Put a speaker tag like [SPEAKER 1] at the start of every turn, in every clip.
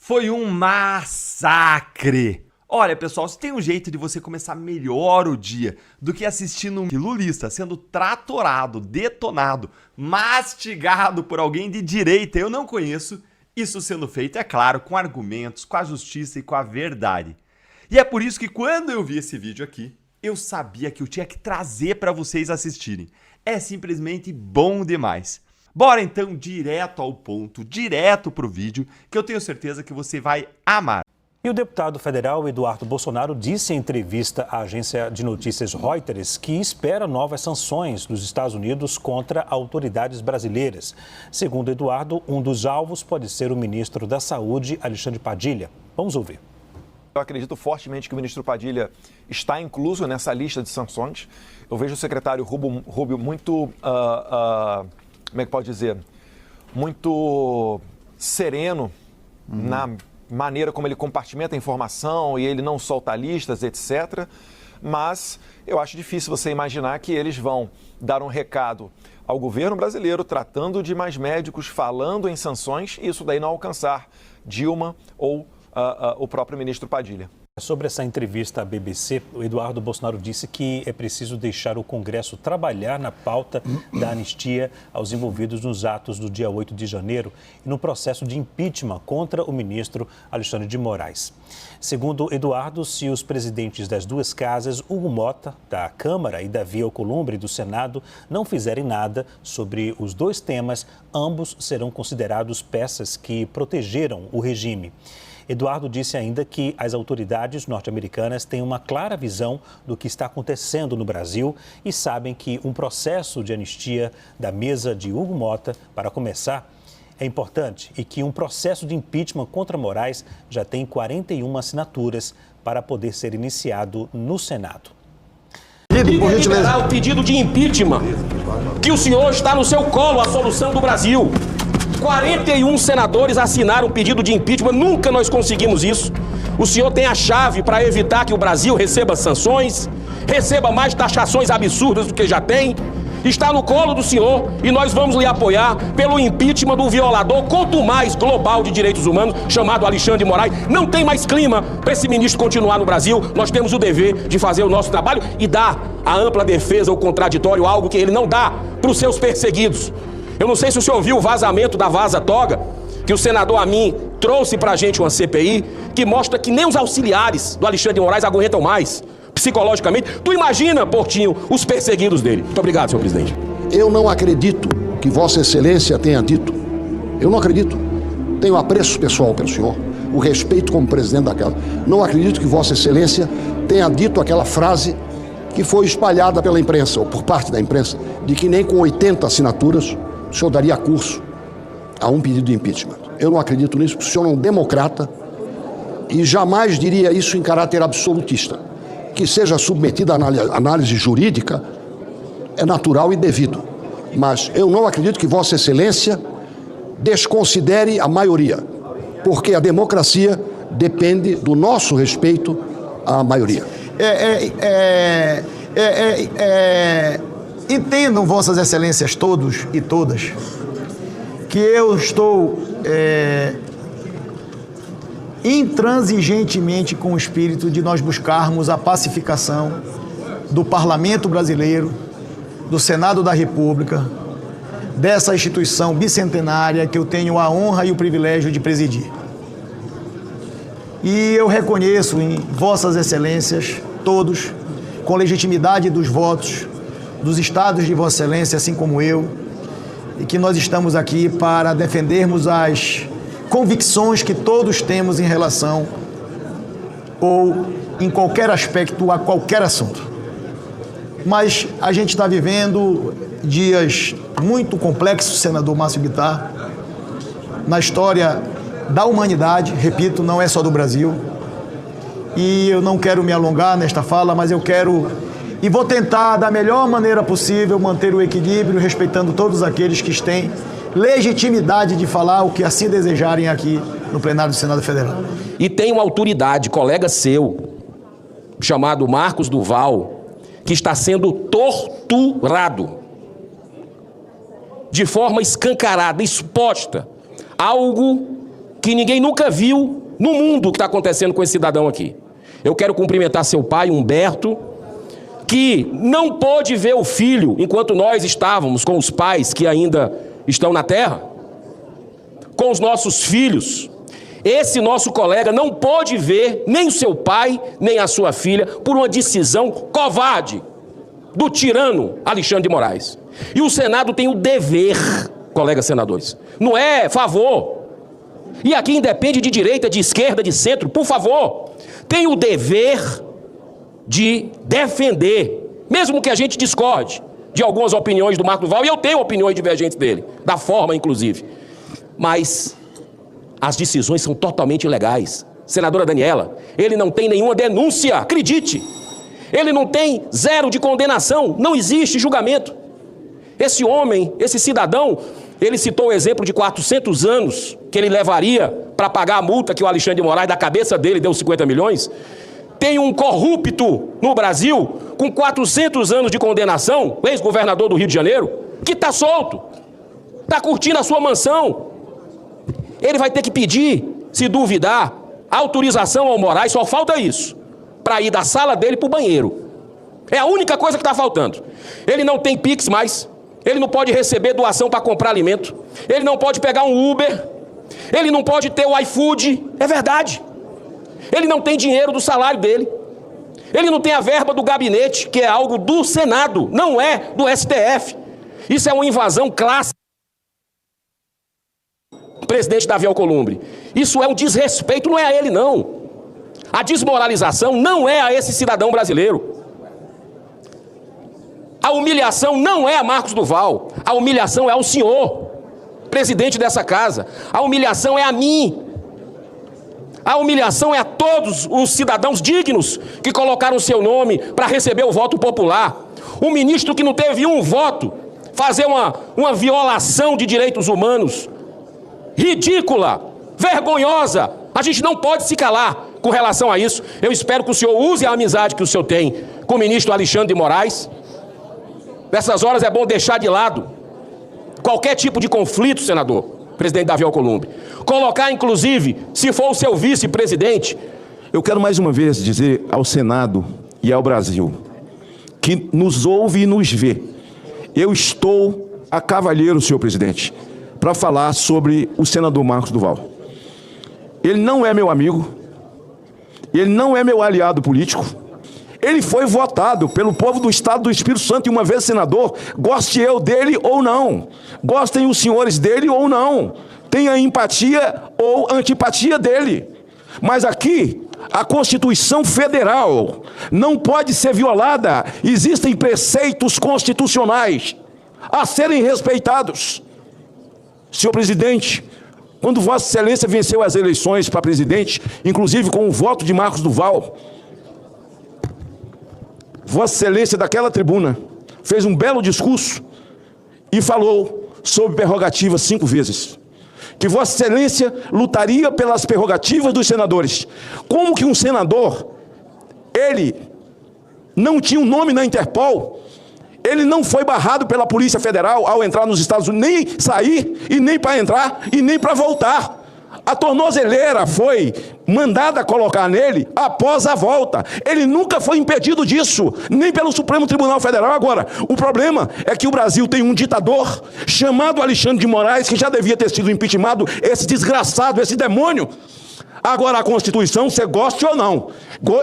[SPEAKER 1] Foi um massacre! Olha, pessoal, se tem um jeito de você começar melhor o dia do que assistindo um lulista sendo tratorado, detonado, mastigado por alguém de direita, eu não conheço, isso sendo feito, é claro, com argumentos, com a justiça e com a verdade. E é por isso que quando eu vi esse vídeo aqui, eu sabia que eu tinha que trazer para vocês assistirem. É simplesmente bom demais. Bora então direto ao ponto, direto pro vídeo, que eu tenho certeza que você vai amar.
[SPEAKER 2] E o deputado federal Eduardo Bolsonaro disse em entrevista à agência de notícias Reuters que espera novas sanções dos Estados Unidos contra autoridades brasileiras. Segundo Eduardo, um dos alvos pode ser o ministro da Saúde, Alexandre Padilha. Vamos ouvir.
[SPEAKER 3] Eu acredito fortemente que o ministro Padilha está incluso nessa lista de sanções. Eu vejo o secretário Rubio muito, como é que pode dizer, muito sereno na maneira como ele compartimenta a informação e ele não solta listas, etc. Mas eu acho difícil você imaginar que eles vão dar um recado ao governo brasileiro tratando de mais médicos, falando em sanções e isso daí não alcançar Dilma ou o próprio ministro Padilha.
[SPEAKER 2] Sobre essa entrevista à BBC, o Eduardo Bolsonaro disse que é preciso deixar o Congresso trabalhar na pauta da anistia aos envolvidos nos atos do dia 8 de janeiro e no processo de impeachment contra o ministro Alexandre de Moraes. Segundo Eduardo, se os presidentes das duas casas, Hugo Mota, da Câmara, e Davi Alcolumbre, do Senado, não fizerem nada sobre os dois temas, ambos serão considerados peças que protegeram o regime. Eduardo disse ainda que as autoridades norte-americanas têm uma clara visão do que está acontecendo no Brasil e sabem que um processo de anistia da mesa de Hugo Mota, para começar, é importante e que um processo de impeachment contra Moraes já tem 41 assinaturas para poder ser iniciado no Senado.
[SPEAKER 4] Liberar o pedido de impeachment, que o senhor está no seu colo, a solução do Brasil. 41 senadores assinaram um pedido de impeachment, nunca nós conseguimos isso. O senhor tem a chave para evitar que o Brasil receba sanções, receba mais taxações absurdas do que já tem. Está no colo do senhor e nós vamos lhe apoiar pelo impeachment do violador contumaz global de direitos humanos, chamado Alexandre de Moraes. Não tem mais clima para esse ministro continuar no Brasil. Nós temos o dever de fazer o nosso trabalho e dar a ampla defesa ao contraditório, algo que ele não dá para os seus perseguidos. Eu não sei se o senhor viu o vazamento da Vaza Toga, que o senador Amin trouxe pra gente uma CPI, que mostra que nem os auxiliares do Alexandre de Moraes aguentam mais, psicologicamente. Tu imagina, Portinho, os perseguidos dele. Muito obrigado, senhor presidente.
[SPEAKER 5] Eu não acredito que Vossa Excelência tenha dito. Eu não acredito. Tenho apreço pessoal pelo senhor, o respeito como presidente da casa. Não acredito que Vossa Excelência tenha dito aquela frase que foi espalhada pela imprensa, ou por parte da imprensa, de que nem com 80 assinaturas o senhor daria curso a um pedido de impeachment. Eu não acredito nisso, porque o senhor é um democrata e jamais diria isso em caráter absolutista. Que seja submetido à análise jurídica é natural e devido. Mas eu não acredito que Vossa Excelência desconsidere a maioria, porque a democracia depende do nosso respeito à maioria.
[SPEAKER 6] Entendam, Vossas Excelências todos e todas, que eu estou intransigentemente com o espírito de nós buscarmos a pacificação do Parlamento brasileiro, do Senado da República, dessa instituição bicentenária que eu tenho a honra e o privilégio de presidir. E eu reconheço em Vossas Excelências todos, com legitimidade dos votos dos estados de Vossa Excelência, assim como eu, e que nós estamos aqui para defendermos as convicções que todos temos em relação ou em qualquer aspecto a qualquer assunto. Mas a gente está vivendo dias muito complexos, senador Márcio Bittar, na história da humanidade, repito, não é só do Brasil, e eu não quero me alongar nesta fala, mas eu quero e vou tentar, da melhor maneira possível, manter o equilíbrio, respeitando todos aqueles que têm legitimidade de falar o que assim desejarem aqui no plenário do Senado Federal.
[SPEAKER 4] E tem uma autoridade, colega seu, chamado Marcos Duval, que está sendo torturado de forma escancarada, exposta, algo que ninguém nunca viu no mundo o que está acontecendo com esse cidadão aqui. Eu quero cumprimentar seu pai, Humberto, que não pôde ver o filho enquanto nós estávamos com os pais que ainda estão na terra, com os nossos filhos. Esse nosso colega não pôde ver nem o seu pai, nem a sua filha, por uma decisão covarde do tirano Alexandre de Moraes. E o Senado tem o dever, colegas senadores, não é favor. E aqui independe de direita, de esquerda, de centro, por favor, tem o dever de defender, mesmo que a gente discorde de algumas opiniões do Marco Duval, e eu tenho opiniões divergentes dele, da forma inclusive, mas as decisões são totalmente ilegais. Senadora Daniela, ele não tem nenhuma denúncia, acredite, ele não tem zero de condenação, não existe julgamento. Esse homem, esse cidadão, ele citou o exemplo de 400 anos que ele levaria para pagar a multa que o Alexandre de Moraes, da cabeça dele, deu 50 milhões. Tem um corrupto no Brasil com 400 anos de condenação, ex-governador do Rio de Janeiro, que está solto, está curtindo a sua mansão. Ele vai ter que pedir, se duvidar, autorização ao Moraes, só falta isso, para ir da sala dele para o banheiro. É a única coisa que está faltando. Ele não tem Pix mais, ele não pode receber doação para comprar alimento, ele não pode pegar um Uber, ele não pode ter o iFood, é verdade. Ele não tem dinheiro do salário dele, ele não tem a verba do gabinete, que é algo do Senado, não é do STF. Isso é uma invasão clássica. Presidente Davi Alcolumbre, isso é um desrespeito, não é a ele não. A desmoralização não é a esse cidadão brasileiro. A humilhação não é a Marcos Duval, a humilhação é ao senhor, presidente dessa casa. A humilhação é a mim. A humilhação é a todos os cidadãos dignos que colocaram seu nome para receber o voto popular. Um ministro que não teve um voto, fazer uma violação de direitos humanos ridícula, vergonhosa. A gente não pode se calar com relação a isso. Eu espero que o senhor use a amizade que o senhor tem com o ministro Alexandre de Moraes. Nessas horas é bom deixar de lado qualquer tipo de conflito, senador, presidente Davi Alcolumbre. Colocar, inclusive, se for o seu vice-presidente.
[SPEAKER 7] Eu quero mais uma vez dizer ao Senado e ao Brasil, que nos ouve e nos vê. Eu estou a cavalheiro, senhor presidente, para falar sobre o senador Marcos Duval. Ele não é meu amigo, ele não é meu aliado político, ele foi votado pelo povo do Estado do Espírito Santo e uma vez senador, goste eu dele ou não, gostem os senhores dele ou não, tenha empatia ou antipatia dele. Mas aqui, a Constituição Federal não pode ser violada, existem preceitos constitucionais a serem respeitados. Senhor presidente, quando Vossa Excelência venceu as eleições para presidente, inclusive com o voto de Marcos Duval, Vossa Excelência daquela tribuna fez um belo discurso e falou sobre prerrogativas 5 vezes. Que Vossa Excelência lutaria pelas prerrogativas dos senadores. Como que um senador, ele não tinha um nome na Interpol, ele não foi barrado pela Polícia Federal ao entrar nos Estados Unidos, nem sair, e nem para entrar, e nem para voltar. A tornozeleira foi mandada colocar nele após a volta. Ele nunca foi impedido disso, nem pelo Supremo Tribunal Federal. Agora, o problema é que o Brasil tem um ditador chamado Alexandre de Moraes, que já devia ter sido impeachmentado, esse desgraçado, esse demônio. Agora, a Constituição, você goste ou não.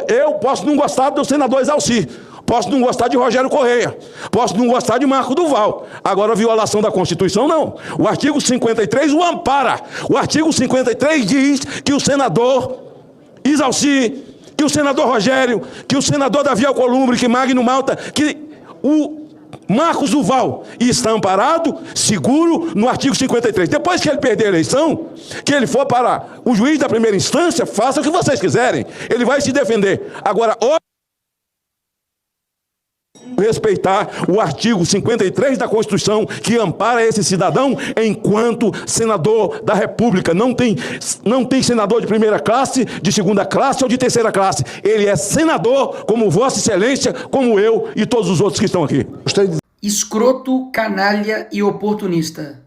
[SPEAKER 7] Eu posso não gostar do senador Exalci, posso não gostar de Rogério Correia, posso não gostar de Marco Duval. Agora, a violação da Constituição, não. O artigo 53 o ampara. O artigo 53 diz que o senador Exalci, que o senador Rogério, que o senador Davi Alcolumbre, que Magno Malta, que o Marcos Duval está amparado, seguro, no artigo 53. Depois que ele perder a eleição, que ele for para o juiz da primeira instância, faça o que vocês quiserem. Ele vai se defender. Agora, respeitar o artigo 53 da Constituição, que ampara esse cidadão enquanto senador da República. Não tem senador de primeira classe, de segunda classe ou de terceira classe. Ele é senador como Vossa Excelência, como eu e todos os outros que estão aqui.
[SPEAKER 8] Escroto, canalha e oportunista.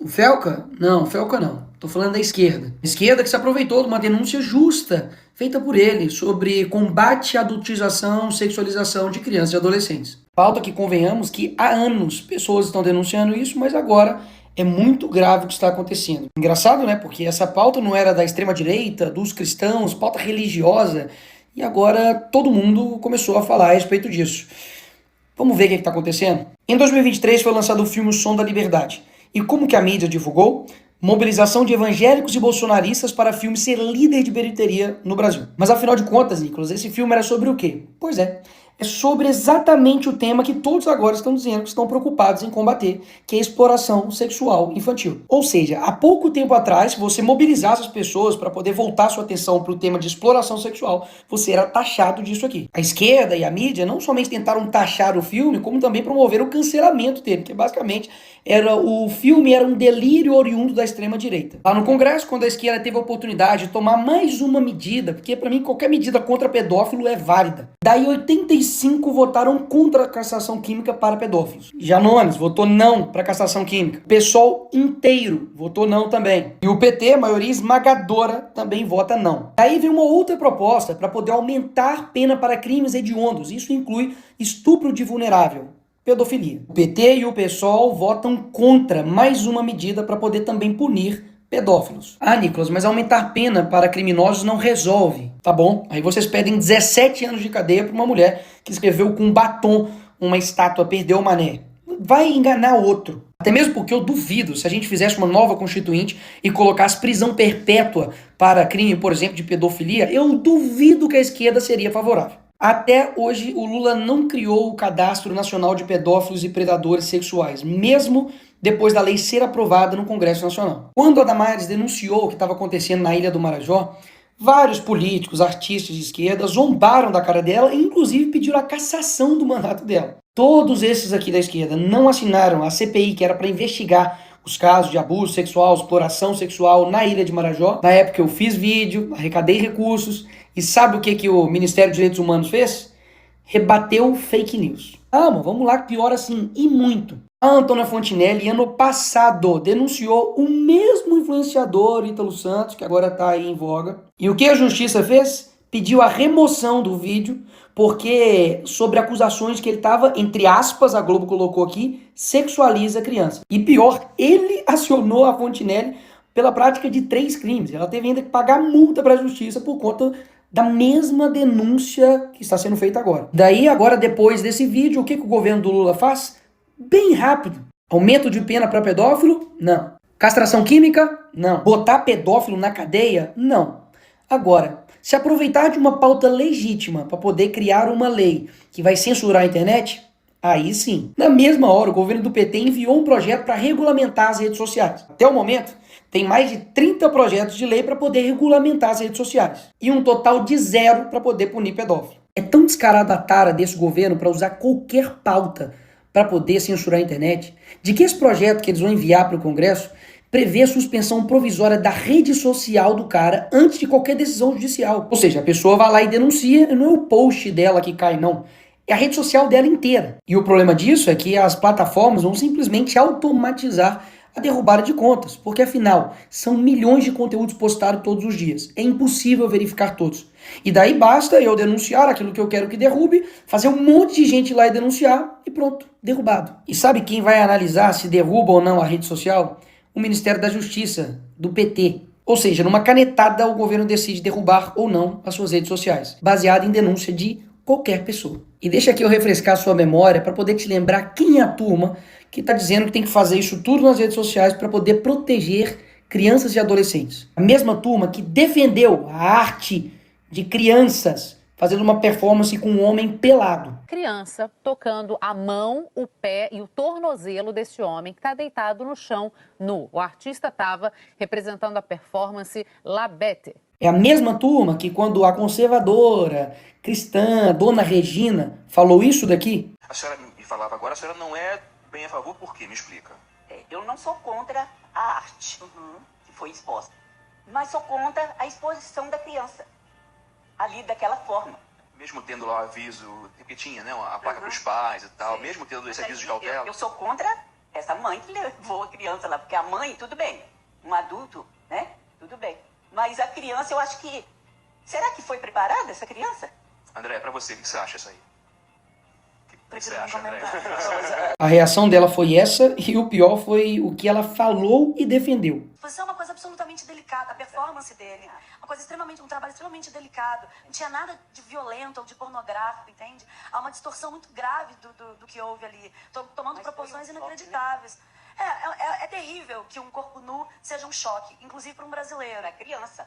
[SPEAKER 8] O Felca? Não, Felca não. Tô falando da esquerda. Esquerda que se aproveitou de uma denúncia justa feita por ele sobre combate à adultização, sexualização de crianças e adolescentes. Pauta que, convenhamos, que há anos pessoas estão denunciando isso, mas agora é muito grave o que está acontecendo. Engraçado, né? Porque essa pauta não era da extrema-direita, dos cristãos, pauta religiosa, e agora todo mundo começou a falar a respeito disso. Vamos ver o que está acontecendo? Em 2023 foi lançado o filme O Som da Liberdade. E como que a mídia divulgou? Mobilização de evangélicos e bolsonaristas para o filme ser líder de bilheteria no Brasil. Mas afinal de contas, Nicolas, esse filme era sobre o quê? Pois é sobre exatamente o tema que todos agora estão dizendo que estão preocupados em combater, que é a exploração sexual infantil. Ou seja, há pouco tempo atrás, se você mobilizasse as pessoas para poder voltar sua atenção para o tema de exploração sexual, você era taxado disso aqui. A esquerda e a mídia não somente tentaram taxar o filme, como também promoveram o cancelamento dele, que basicamente o filme era um delírio oriundo da extrema-direita. Lá no Congresso, quando a esquerda teve a oportunidade de tomar mais uma medida, porque para mim qualquer medida contra pedófilo é válida. Daí 85 votaram contra a castração química para pedófilos. Janones votou não para a castração química. O PSOL inteiro votou não também. E o PT, a maioria esmagadora, também vota não. Daí vem uma outra proposta para poder aumentar a pena para crimes hediondos. Isso inclui estupro de vulnerável. Pedofilia. O PT e o PSOL votam contra mais uma medida para poder também punir pedófilos. Ah, Nicolas, mas aumentar pena para criminosos não resolve. Tá bom, aí vocês pedem 17 anos de cadeia para uma mulher que escreveu com batom uma estátua Perdeu o Mané. Vai enganar outro. Até mesmo porque eu duvido, se a gente fizesse uma nova constituinte e colocasse prisão perpétua para crime, por exemplo, de pedofilia, eu duvido que a esquerda seria favorável. Até hoje, o Lula não criou o Cadastro Nacional de Pedófilos e Predadores Sexuais, mesmo depois da lei ser aprovada no Congresso Nacional. Quando a Damares denunciou o que estava acontecendo na Ilha do Marajó, vários políticos, artistas de esquerda zombaram da cara dela e inclusive pediram a cassação do mandato dela. Todos esses aqui da esquerda não assinaram a CPI, que era para investigar os casos de abuso sexual, exploração sexual na Ilha de Marajó. Na época eu fiz vídeo, arrecadei recursos. E sabe o que o Ministério dos Direitos Humanos fez? Rebateu fake news. Ah, mas vamos lá, pior assim, e muito. A Antônia Fontinelli, ano passado, denunciou o mesmo influenciador, Ítalo Santos, que agora está aí em voga. E o que a justiça fez? Pediu a remoção do vídeo, porque sobre acusações que ele estava, entre aspas, a Globo colocou aqui, sexualiza a criança. E pior, ele acionou a Fontinelli pela prática de 3 crimes. Ela teve ainda que pagar multa para a justiça por conta da mesma denúncia que está sendo feita agora. Daí, agora, depois desse vídeo, o que o governo do Lula faz? Bem rápido. Aumento de pena para pedófilo? Não. Castração química? Não. Botar pedófilo na cadeia? Não. Agora, se aproveitar de uma pauta legítima para poder criar uma lei que vai censurar a internet, aí sim. Na mesma hora, o governo do PT enviou um projeto para regulamentar as redes sociais. Até o momento, tem mais de 30 projetos de lei para poder regulamentar as redes sociais. E um total de 0 para poder punir pedófilo. É tão descarada a tara desse governo para usar qualquer pauta para poder censurar a internet, de que esse projeto que eles vão enviar para o Congresso prevê a suspensão provisória da rede social do cara antes de qualquer decisão judicial. Ou seja, a pessoa vai lá e denuncia, e não é o post dela que cai, não. É a rede social dela inteira. E o problema disso é que as plataformas vão simplesmente automatizar a derrubada de contas, porque afinal, são milhões de conteúdos postados todos os dias. É impossível verificar todos. E daí basta eu denunciar aquilo que eu quero que derrube, fazer um monte de gente ir lá e denunciar, e pronto, derrubado. E sabe quem vai analisar se derruba ou não a rede social? O Ministério da Justiça, do PT. Ou seja, numa canetada o governo decide derrubar ou não as suas redes sociais, baseado em denúncia de qualquer pessoa. E deixa aqui eu refrescar a sua memória para poder te lembrar quem é a turma que está dizendo que tem que fazer isso tudo nas redes sociais para poder proteger crianças e adolescentes. A mesma turma que defendeu a arte de crianças fazendo uma performance com um homem pelado.
[SPEAKER 9] Criança tocando a mão, o pé e o tornozelo desse homem que está deitado no chão nu. O artista estava representando a performance La Bête.
[SPEAKER 8] É a mesma turma que quando a conservadora, cristã, Dona Regina falou isso daqui...
[SPEAKER 10] A senhora me falava agora, a senhora não é bem a favor, por quê? Me explica.
[SPEAKER 11] Eu não sou contra a arte que foi exposta, mas sou contra a exposição da criança ali daquela forma.
[SPEAKER 10] Mesmo tendo lá o aviso, porque tinha, né, a placa para os pais e tal, mesmo tendo esse aviso de cautela.
[SPEAKER 11] Eu sou contra essa mãe que levou a criança lá, porque a mãe, tudo bem, um adulto, né? Tudo bem. Mas a criança, eu acho que... Será que foi preparada essa criança?
[SPEAKER 10] André, pra você, o que você acha isso aí? O que você acha, André?
[SPEAKER 8] A reação dela foi essa, e o pior foi o que ela falou e defendeu.
[SPEAKER 12] Isso é uma coisa absolutamente delicada, a performance dele. Uma coisa um trabalho extremamente delicado. Não tinha nada de violento ou de pornográfico, entende? Há uma distorção muito grave do que houve ali, tomando proporções inacreditáveis. É terrível que um corpo nu seja um choque, inclusive para um brasileiro.
[SPEAKER 11] É criança.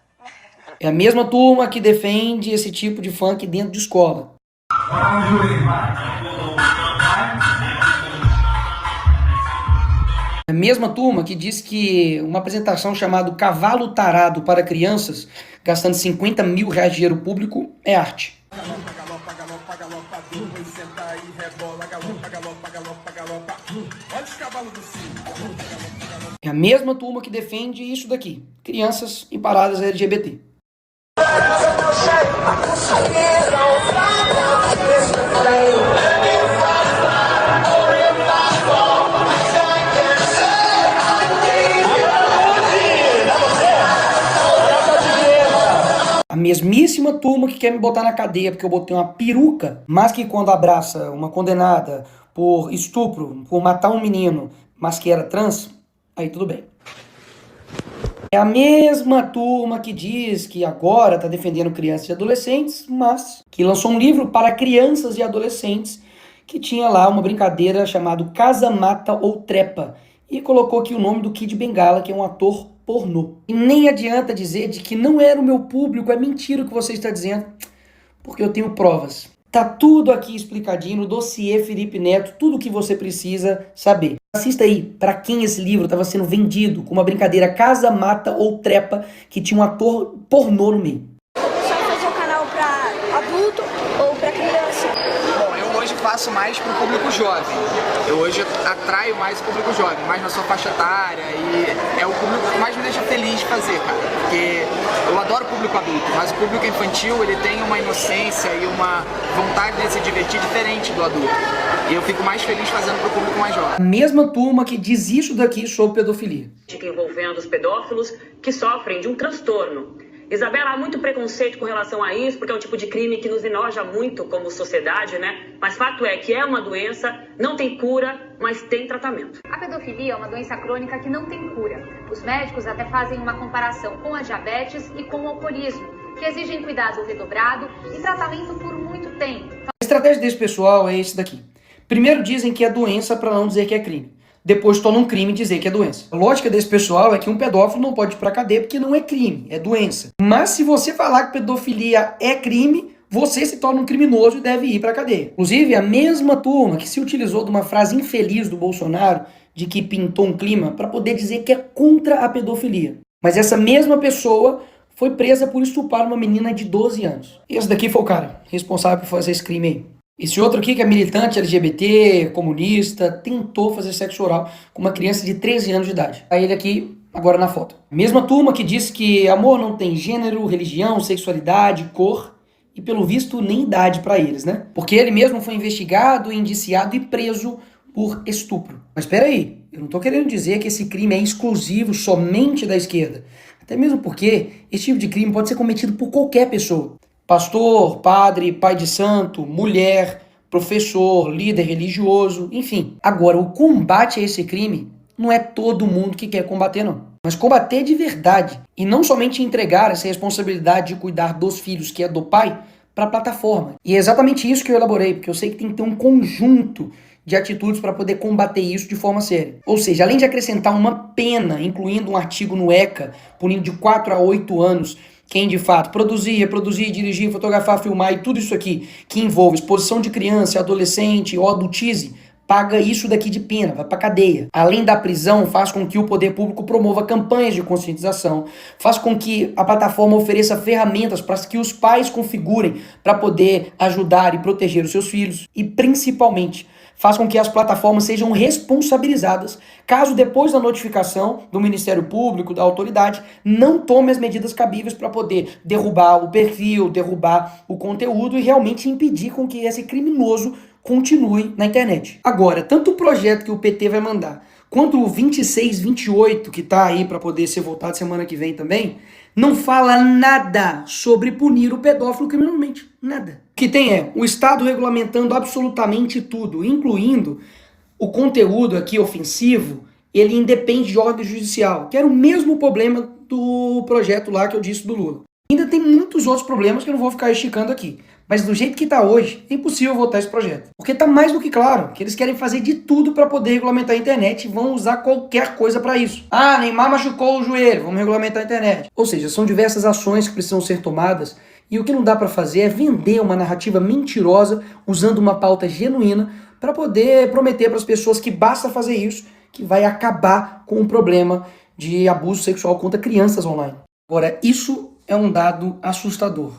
[SPEAKER 8] É a mesma turma que defende esse tipo de funk dentro de escola. É a mesma turma que diz que uma apresentação chamada Cavalo Tarado para crianças, gastando 50 mil reais de dinheiro público, é arte. É a mesma turma que defende isso daqui, crianças em paradas LGBT. A mesmíssima turma que quer me botar na cadeia porque eu botei uma peruca, mas que quando abraça uma condenada por estupro, por matar um menino, mas que era trans, aí tudo bem. É a mesma turma que diz que agora está defendendo crianças e adolescentes, mas que lançou um livro para crianças e adolescentes que tinha lá uma brincadeira chamada Casa, Mata ou Trepa e colocou aqui o nome do Kid Bengala, que é um ator pornô. E nem adianta dizer de que não era o meu público, é mentira o que você está dizendo, porque eu tenho provas. Tá tudo aqui explicadinho no dossiê Felipe Neto, tudo o que você precisa saber. Assista aí para quem esse livro estava sendo vendido com uma brincadeira Casa, Mata ou Trepa que tinha um ator pornô no meio.
[SPEAKER 12] Você vai fazer um canal para adulto ou para criança?
[SPEAKER 13] Bom, eu hoje faço mais para o público jovem. Eu hoje atraio mais o público jovem, mais na sua faixa etária, e é o público que mais me deixa feliz de fazer, cara. Porque eu adoro o público adulto, mas o público infantil, ele tem uma inocência e uma vontade de se divertir diferente do adulto. E eu fico mais feliz fazendo para o público mais jovem.
[SPEAKER 8] A mesma turma que diz isso daqui sobre pedofilia.
[SPEAKER 14] Envolvendo os pedófilos que sofrem de um transtorno. Isabela, há muito preconceito com relação a isso, porque é um tipo de crime que nos enoja muito como sociedade, né? Mas fato é que é uma doença, não tem cura, mas tem tratamento.
[SPEAKER 9] A pedofilia é uma doença crônica que não tem cura. Os médicos até fazem uma comparação com a diabetes e com o alcoolismo, que exigem cuidado redobrado e tratamento por muito tempo.
[SPEAKER 8] A estratégia desse pessoal é esse daqui. Primeiro dizem que é doença para não dizer que é crime. Depois tornam um crime dizer que é doença. A lógica desse pessoal é que um pedófilo não pode ir pra cadeia porque não é crime, é doença. Mas se você falar que pedofilia é crime, você se torna um criminoso e deve ir pra cadeia. Inclusive, a mesma turma que se utilizou de uma frase infeliz do Bolsonaro, de que pintou um clima, para poder dizer que é contra a pedofilia. Mas essa mesma pessoa foi presa por estuprar uma menina de 12 anos. Esse daqui foi o cara responsável por fazer esse crime aí. Esse outro aqui, que é militante LGBT, comunista, tentou fazer sexo oral com uma criança de 13 anos de idade. Aí ele aqui, agora na foto. Mesma turma que disse que amor não tem gênero, religião, sexualidade, cor e, pelo visto, nem idade pra eles, né? Porque ele mesmo foi investigado, indiciado e preso por estupro. Mas espera aí, eu não tô querendo dizer que esse crime é exclusivo somente da esquerda. Até mesmo porque esse tipo de crime pode ser cometido por qualquer pessoa. Pastor, padre, pai de santo, mulher, professor, líder religioso, enfim. Agora, o combate a esse crime não é todo mundo que quer combater, não. Mas combater de verdade. E não somente entregar essa responsabilidade de cuidar dos filhos, que é do pai, para a plataforma. E é exatamente isso que eu elaborei, porque eu sei que tem que ter um conjunto de atitudes para poder combater isso de forma séria. Ou seja, além de acrescentar uma pena, incluindo um artigo no ECA, punindo de 4 a 8 anos, quem de fato produzir, reproduzir, dirigir, fotografar, filmar e tudo isso aqui que envolve exposição de criança, adolescente ou adultize, paga isso daqui de pena, vai pra cadeia. Além da prisão, faz com que o poder público promova campanhas de conscientização, faz com que a plataforma ofereça ferramentas para que os pais configurem para poder ajudar e proteger os seus filhos e, principalmente, faz com que as plataformas sejam responsabilizadas caso depois da notificação do Ministério Público, da autoridade, não tome as medidas cabíveis para poder derrubar o perfil, derrubar o conteúdo e realmente impedir com que esse criminoso continue na internet. Agora, tanto o projeto que o PT vai mandar, quanto o 2628, que está aí para poder ser votado semana que vem também, não fala nada sobre punir o pedófilo criminalmente. Nada. O que tem é o Estado regulamentando absolutamente tudo, incluindo o conteúdo aqui ofensivo, ele independe de ordem judicial, que era o mesmo problema do projeto lá que eu disse do Lula. Ainda tem muitos outros problemas que eu não vou ficar esticando aqui. Mas do jeito que está hoje, é impossível votar esse projeto. Porque está mais do que claro que eles querem fazer de tudo para poder regulamentar a internet e vão usar qualquer coisa para isso. Ah, Neymar machucou o joelho, vamos regulamentar a internet. Ou seja, são diversas ações que precisam ser tomadas e o que não dá para fazer é vender uma narrativa mentirosa usando uma pauta genuína para poder prometer para as pessoas que basta fazer isso, que vai acabar com o problema de abuso sexual contra crianças online. Agora, isso é um dado assustador.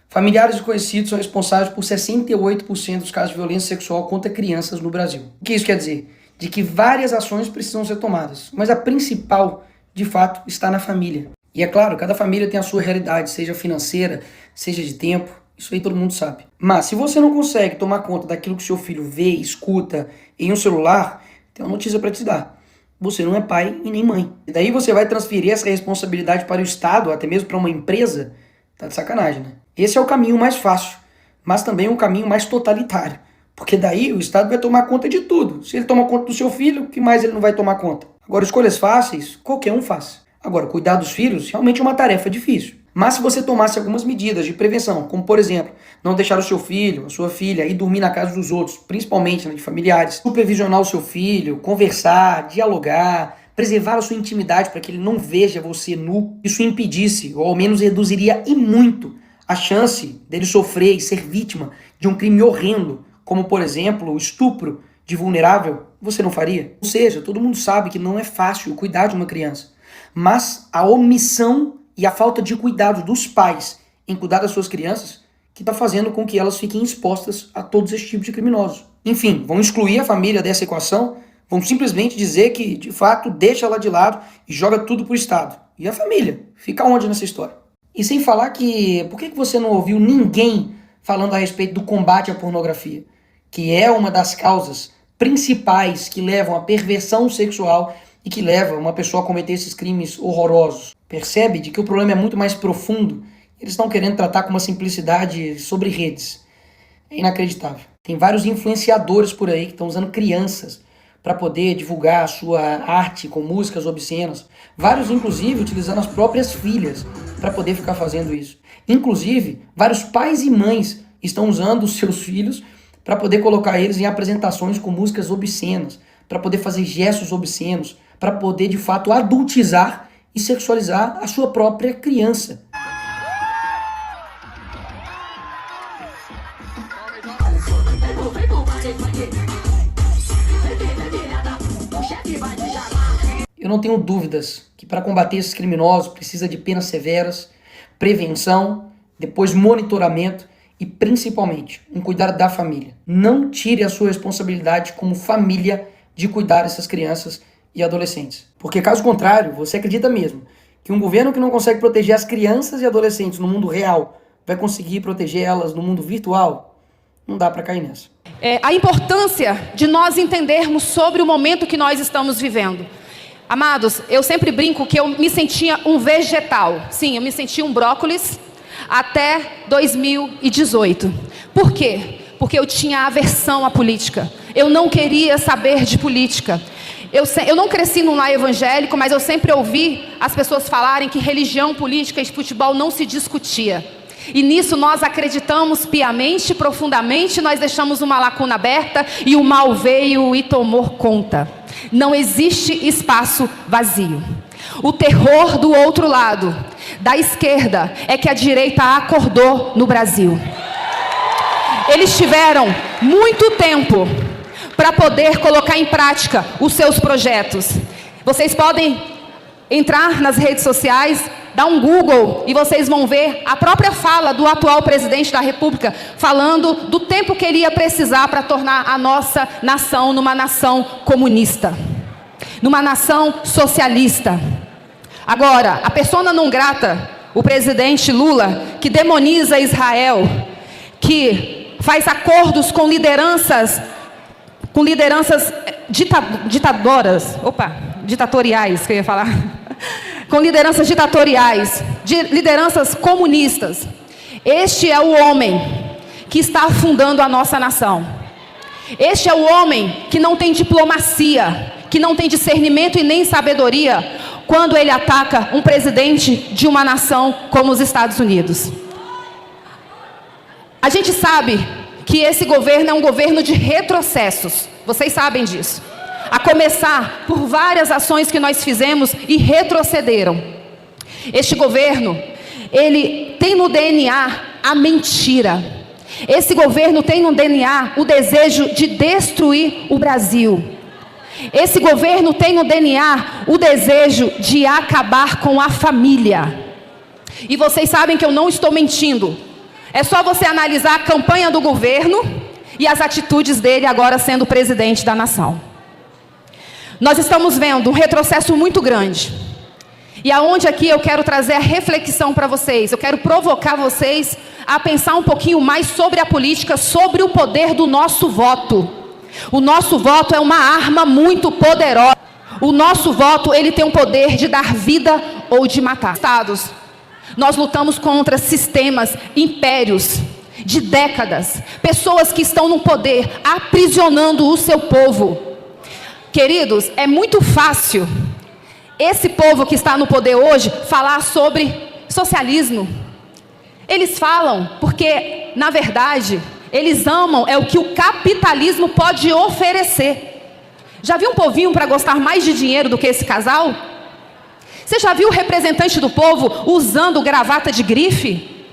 [SPEAKER 8] Familiares e conhecidos são responsáveis por 68% dos casos de violência sexual contra crianças no Brasil. O que isso quer dizer? De que várias ações precisam ser tomadas, mas a principal, de fato, está na família. E é claro, cada família tem a sua realidade, seja financeira, seja de tempo, isso aí todo mundo sabe. Mas se você não consegue tomar conta daquilo que seu filho vê, escuta em um celular, tem uma notícia para te dar. Você não é pai e nem mãe. E daí você vai transferir essa responsabilidade para o Estado, até mesmo para uma empresa, tá de sacanagem, né? Esse é o caminho mais fácil, mas também o caminho mais totalitário. Porque daí o Estado vai tomar conta de tudo. Se ele toma conta do seu filho, o que mais ele não vai tomar conta? Agora, escolhas fáceis, qualquer um faz. Agora, cuidar dos filhos realmente é uma tarefa difícil. Mas se você tomasse algumas medidas de prevenção, como por exemplo, não deixar o seu filho, a sua filha ir dormir na casa dos outros, principalmente de familiares, supervisionar o seu filho, conversar, dialogar, preservar a sua intimidade para que ele não veja você nu, isso impedisse, ou ao menos reduziria e muito, a chance dele sofrer e ser vítima de um crime horrendo, como por exemplo o estupro de vulnerável, você não faria? Ou seja, todo mundo sabe que não é fácil cuidar de uma criança, mas a omissão e a falta de cuidado dos pais em cuidar das suas crianças que está fazendo com que elas fiquem expostas a todos esses tipos de criminosos. Enfim, vão excluir a família dessa equação, vão simplesmente dizer que, de fato, deixa ela de lado e joga tudo para o Estado. E a família? Fica onde nessa história? E sem falar que, por que você não ouviu ninguém falando a respeito do combate à pornografia? Que é uma das causas principais que levam à perversão sexual e que leva uma pessoa a cometer esses crimes horrorosos. Percebe de que o problema é muito mais profundo. Eles estão querendo tratar com uma simplicidade sobre redes. É inacreditável. Tem vários influenciadores por aí que estão usando crianças para poder divulgar a sua arte com músicas obscenas. Vários, inclusive, utilizando as próprias filhas para poder ficar fazendo isso. Inclusive, vários pais e mães estão usando os seus filhos para poder colocar eles em apresentações com músicas obscenas, para poder fazer gestos obscenos, para poder, de fato, adultizar e sexualizar a sua própria criança. Eu não tenho dúvidas que para combater esses criminosos precisa de penas severas, prevenção, depois monitoramento e principalmente um cuidado da família. Não tire a sua responsabilidade como família de cuidar dessas crianças e adolescentes. Porque caso contrário, você acredita mesmo que um governo que não consegue proteger as crianças e adolescentes no mundo real vai conseguir proteger elas no mundo virtual? Não dá para cair nessa.
[SPEAKER 15] A importância de nós entendermos sobre o momento que nós estamos vivendo. Amados, eu sempre brinco que eu me sentia um vegetal. Sim, eu me sentia um brócolis até 2018. Por quê? Porque eu tinha aversão à política. Eu não queria saber de política. Eu não cresci num lar evangélico, mas eu sempre ouvi as pessoas falarem que religião, política e futebol não se discutia. E nisso nós acreditamos piamente, profundamente, nós deixamos uma lacuna aberta e o mal veio e tomou conta. Não existe espaço vazio. O terror do outro lado, da esquerda, é que a direita acordou no Brasil. Eles tiveram muito tempo para poder colocar em prática os seus projetos. Vocês podem entrar nas redes sociais, dar um Google e vocês vão ver a própria fala do atual presidente da República falando do tempo que ele ia precisar para tornar a nossa nação numa nação comunista, numa nação socialista. Agora, a persona não grata, o presidente Lula, que demoniza Israel, que faz acordos com lideranças ditatoriais, que eu ia falar, com lideranças ditatoriais, de lideranças comunistas. Este é o homem que está afundando a nossa nação. Este é o homem que não tem diplomacia, que não tem discernimento e nem sabedoria quando ele ataca um presidente de uma nação como os Estados Unidos. A gente sabe que esse governo é um governo de retrocessos. Vocês sabem disso. A começar por várias ações que nós fizemos e retrocederam. Este governo, ele tem no DNA a mentira. Esse governo tem no DNA o desejo de destruir o Brasil. Esse governo tem no DNA o desejo de acabar com a família. E vocês sabem que eu não estou mentindo. É só você analisar a campanha do governo e as atitudes dele agora sendo presidente da nação. Nós estamos vendo um retrocesso muito grande. E aonde aqui eu quero trazer a reflexão para vocês, eu quero provocar vocês a pensar um pouquinho mais sobre a política, sobre o poder do nosso voto. O nosso voto é uma arma muito poderosa. O nosso voto, ele tem o poder de dar vida ou de matar. Estados, nós lutamos contra sistemas, impérios de décadas, pessoas que estão no poder, aprisionando o seu povo. Queridos, é muito fácil esse povo que está no poder hoje falar sobre socialismo. Eles falam porque, na verdade, eles amam é o que o capitalismo pode oferecer. Já viu um povinho para gostar mais de dinheiro do que esse casal? Você já viu o representante do povo usando gravata de grife?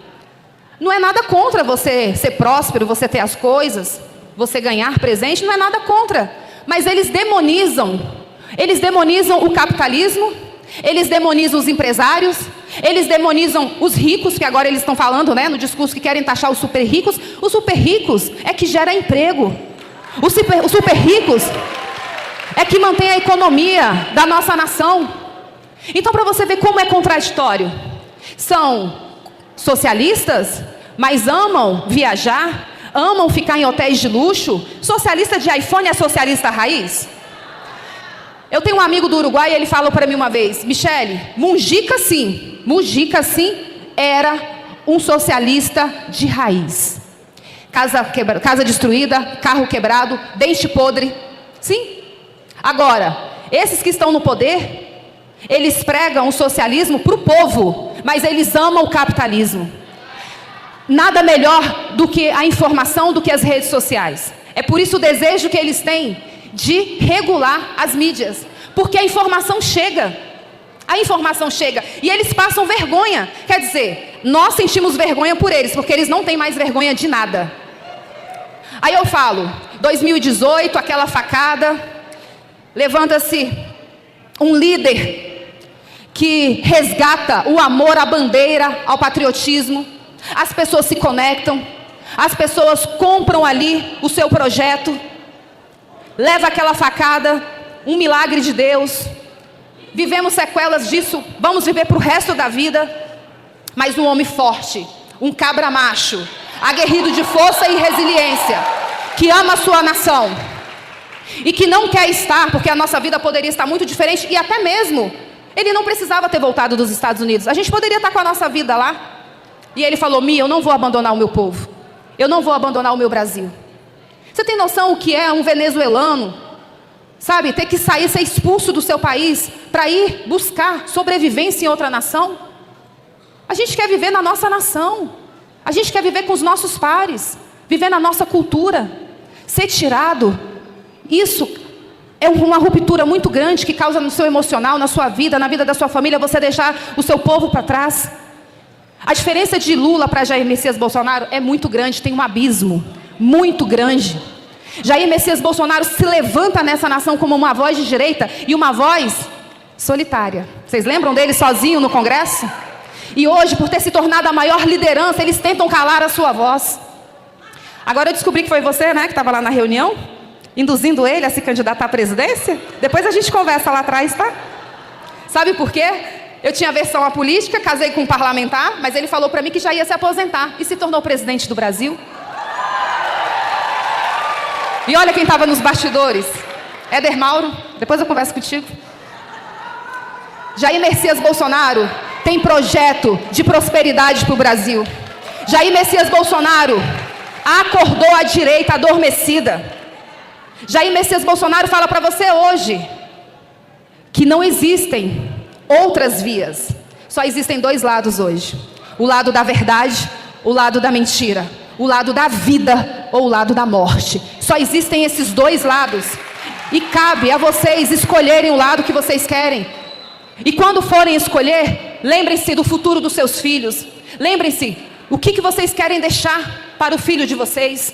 [SPEAKER 15] Não é nada contra você ser próspero, você ter as coisas, você ganhar presente, não é nada contra. Mas eles demonizam o capitalismo, eles demonizam os empresários, eles demonizam os ricos, que agora eles estão falando, né, no discurso que querem taxar os super ricos. Os super ricos é que gera emprego. Os super ricos é que mantém a economia da nossa nação. Então, para você ver como é contraditório, são socialistas, mas amam viajar, amam ficar em hotéis de luxo. Socialista de iPhone é socialista raiz? Eu tenho um amigo do Uruguai e ele falou para mim uma vez: Michele, Mujica sim era um socialista de raiz. Casa destruída, carro quebrado, dente podre. Sim. Agora, esses que estão no poder, eles pregam o socialismo para o povo, mas eles amam o capitalismo. Nada melhor do que a informação, do que as redes sociais. É por isso o desejo que eles têm de regular as mídias, porque a informação chega. A informação chega e eles passam vergonha. Quer dizer, nós sentimos vergonha por eles, porque eles não têm mais vergonha de nada. Aí eu falo, 2018, aquela facada, levanta-se um líder que resgata o amor à bandeira, ao patriotismo. As pessoas se conectam, as pessoas compram ali o seu projeto, leva aquela facada, um milagre de Deus. Vivemos sequelas disso, vamos viver para o resto da vida. Mas um homem forte, um cabra macho, aguerrido de força e resiliência, que ama a sua nação e que não quer estar, porque a nossa vida poderia estar muito diferente, e até mesmo ele não precisava ter voltado dos Estados Unidos. A gente poderia estar com a nossa vida lá. E ele falou: Mia, eu não vou abandonar o meu povo, eu não vou abandonar o meu Brasil. Você tem noção o que é um venezuelano, sabe, ter que sair, ser expulso do seu país para ir buscar sobrevivência em outra nação? A gente quer viver na nossa nação, a gente quer viver com os nossos pares, viver na nossa cultura. Ser tirado, isso é uma ruptura muito grande que causa no seu emocional, na sua vida, na vida da sua família, você deixar o seu povo para trás. A diferença de Lula para Jair Messias Bolsonaro é muito grande, tem um abismo muito grande. Jair Messias Bolsonaro se levanta nessa nação como uma voz de direita e uma voz solitária. Vocês lembram dele sozinho no Congresso? E hoje, por ter se tornado a maior liderança, eles tentam calar a sua voz. Agora eu descobri que foi você, né, que estava lá na reunião, induzindo ele a se candidatar à presidência. Depois a gente conversa lá atrás, tá? Sabe por quê? Eu tinha aversão à política, casei com um parlamentar, mas ele falou para mim que já ia se aposentar e se tornou presidente do Brasil. E olha quem estava nos bastidores. Éder Mauro, depois eu converso contigo. Jair Messias Bolsonaro tem projeto de prosperidade para o Brasil. Jair Messias Bolsonaro acordou a direita adormecida. Jair Messias Bolsonaro fala para você hoje que não existem outras vias. Só existem dois lados hoje. O lado da verdade, o lado da mentira. O lado da vida ou o lado da morte. Só existem esses dois lados. E cabe a vocês escolherem o lado que vocês querem. E quando forem escolher, lembrem-se do futuro dos seus filhos. Lembrem-se o que vocês querem deixar para o filho de vocês.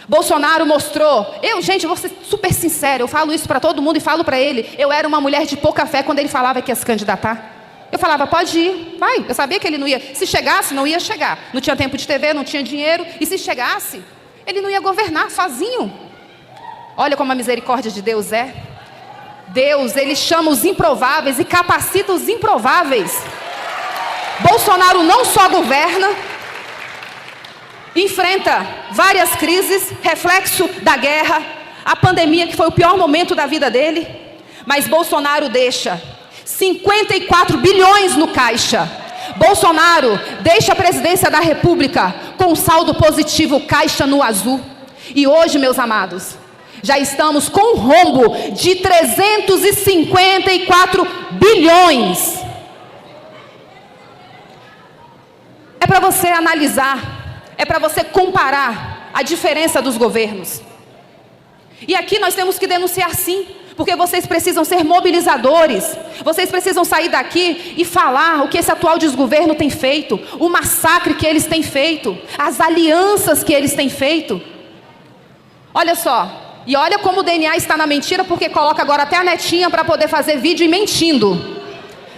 [SPEAKER 15] Bolsonaro mostrou, gente, eu vou ser super sincera, eu falo isso para todo mundo e falo para ele, eu era uma mulher de pouca fé quando ele falava que ia se candidatar. Eu falava, pode ir, vai. Eu sabia que ele não ia, se chegasse, não ia chegar. Não tinha tempo de TV, não tinha dinheiro, e se chegasse, ele não ia governar sozinho. Olha como a misericórdia de Deus é. Deus, ele chama os improváveis e capacita os improváveis. Bolsonaro não só governa, enfrenta várias crises, reflexo da guerra, a pandemia que foi o pior momento da vida dele, mas Bolsonaro deixa 54 bilhões no caixa. Bolsonaro deixa a presidência da República com saldo positivo, caixa no azul. E hoje, meus amados, já estamos com um rombo de 354 bilhões. É para você analisar, é para você comparar a diferença dos governos. E aqui nós temos que denunciar sim, porque vocês precisam ser mobilizadores. Vocês precisam sair daqui e falar o que esse atual desgoverno tem feito, o massacre que eles têm feito, as alianças que eles têm feito. Olha só, e olha como o DNA está na mentira, porque coloca agora até a netinha para poder fazer vídeo e mentindo.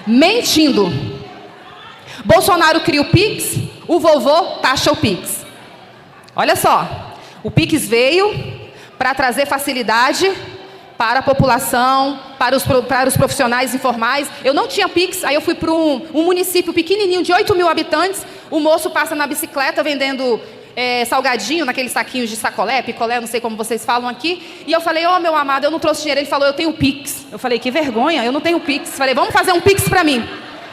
[SPEAKER 15] Mentindo. Bolsonaro cria o Pix, o vovô taxa o Pix. Olha só, o Pix veio para trazer facilidade para a população, para os profissionais informais. Eu não tinha Pix, aí eu fui para um município pequenininho de 8 mil habitantes, o moço passa na bicicleta vendendo salgadinho, naqueles saquinhos de sacolé, picolé, não sei como vocês falam aqui, e eu falei, ô meu amado, eu não trouxe dinheiro. Ele falou, eu tenho Pix. Eu falei, que vergonha, eu não tenho Pix. Falei, vamos fazer um Pix para mim.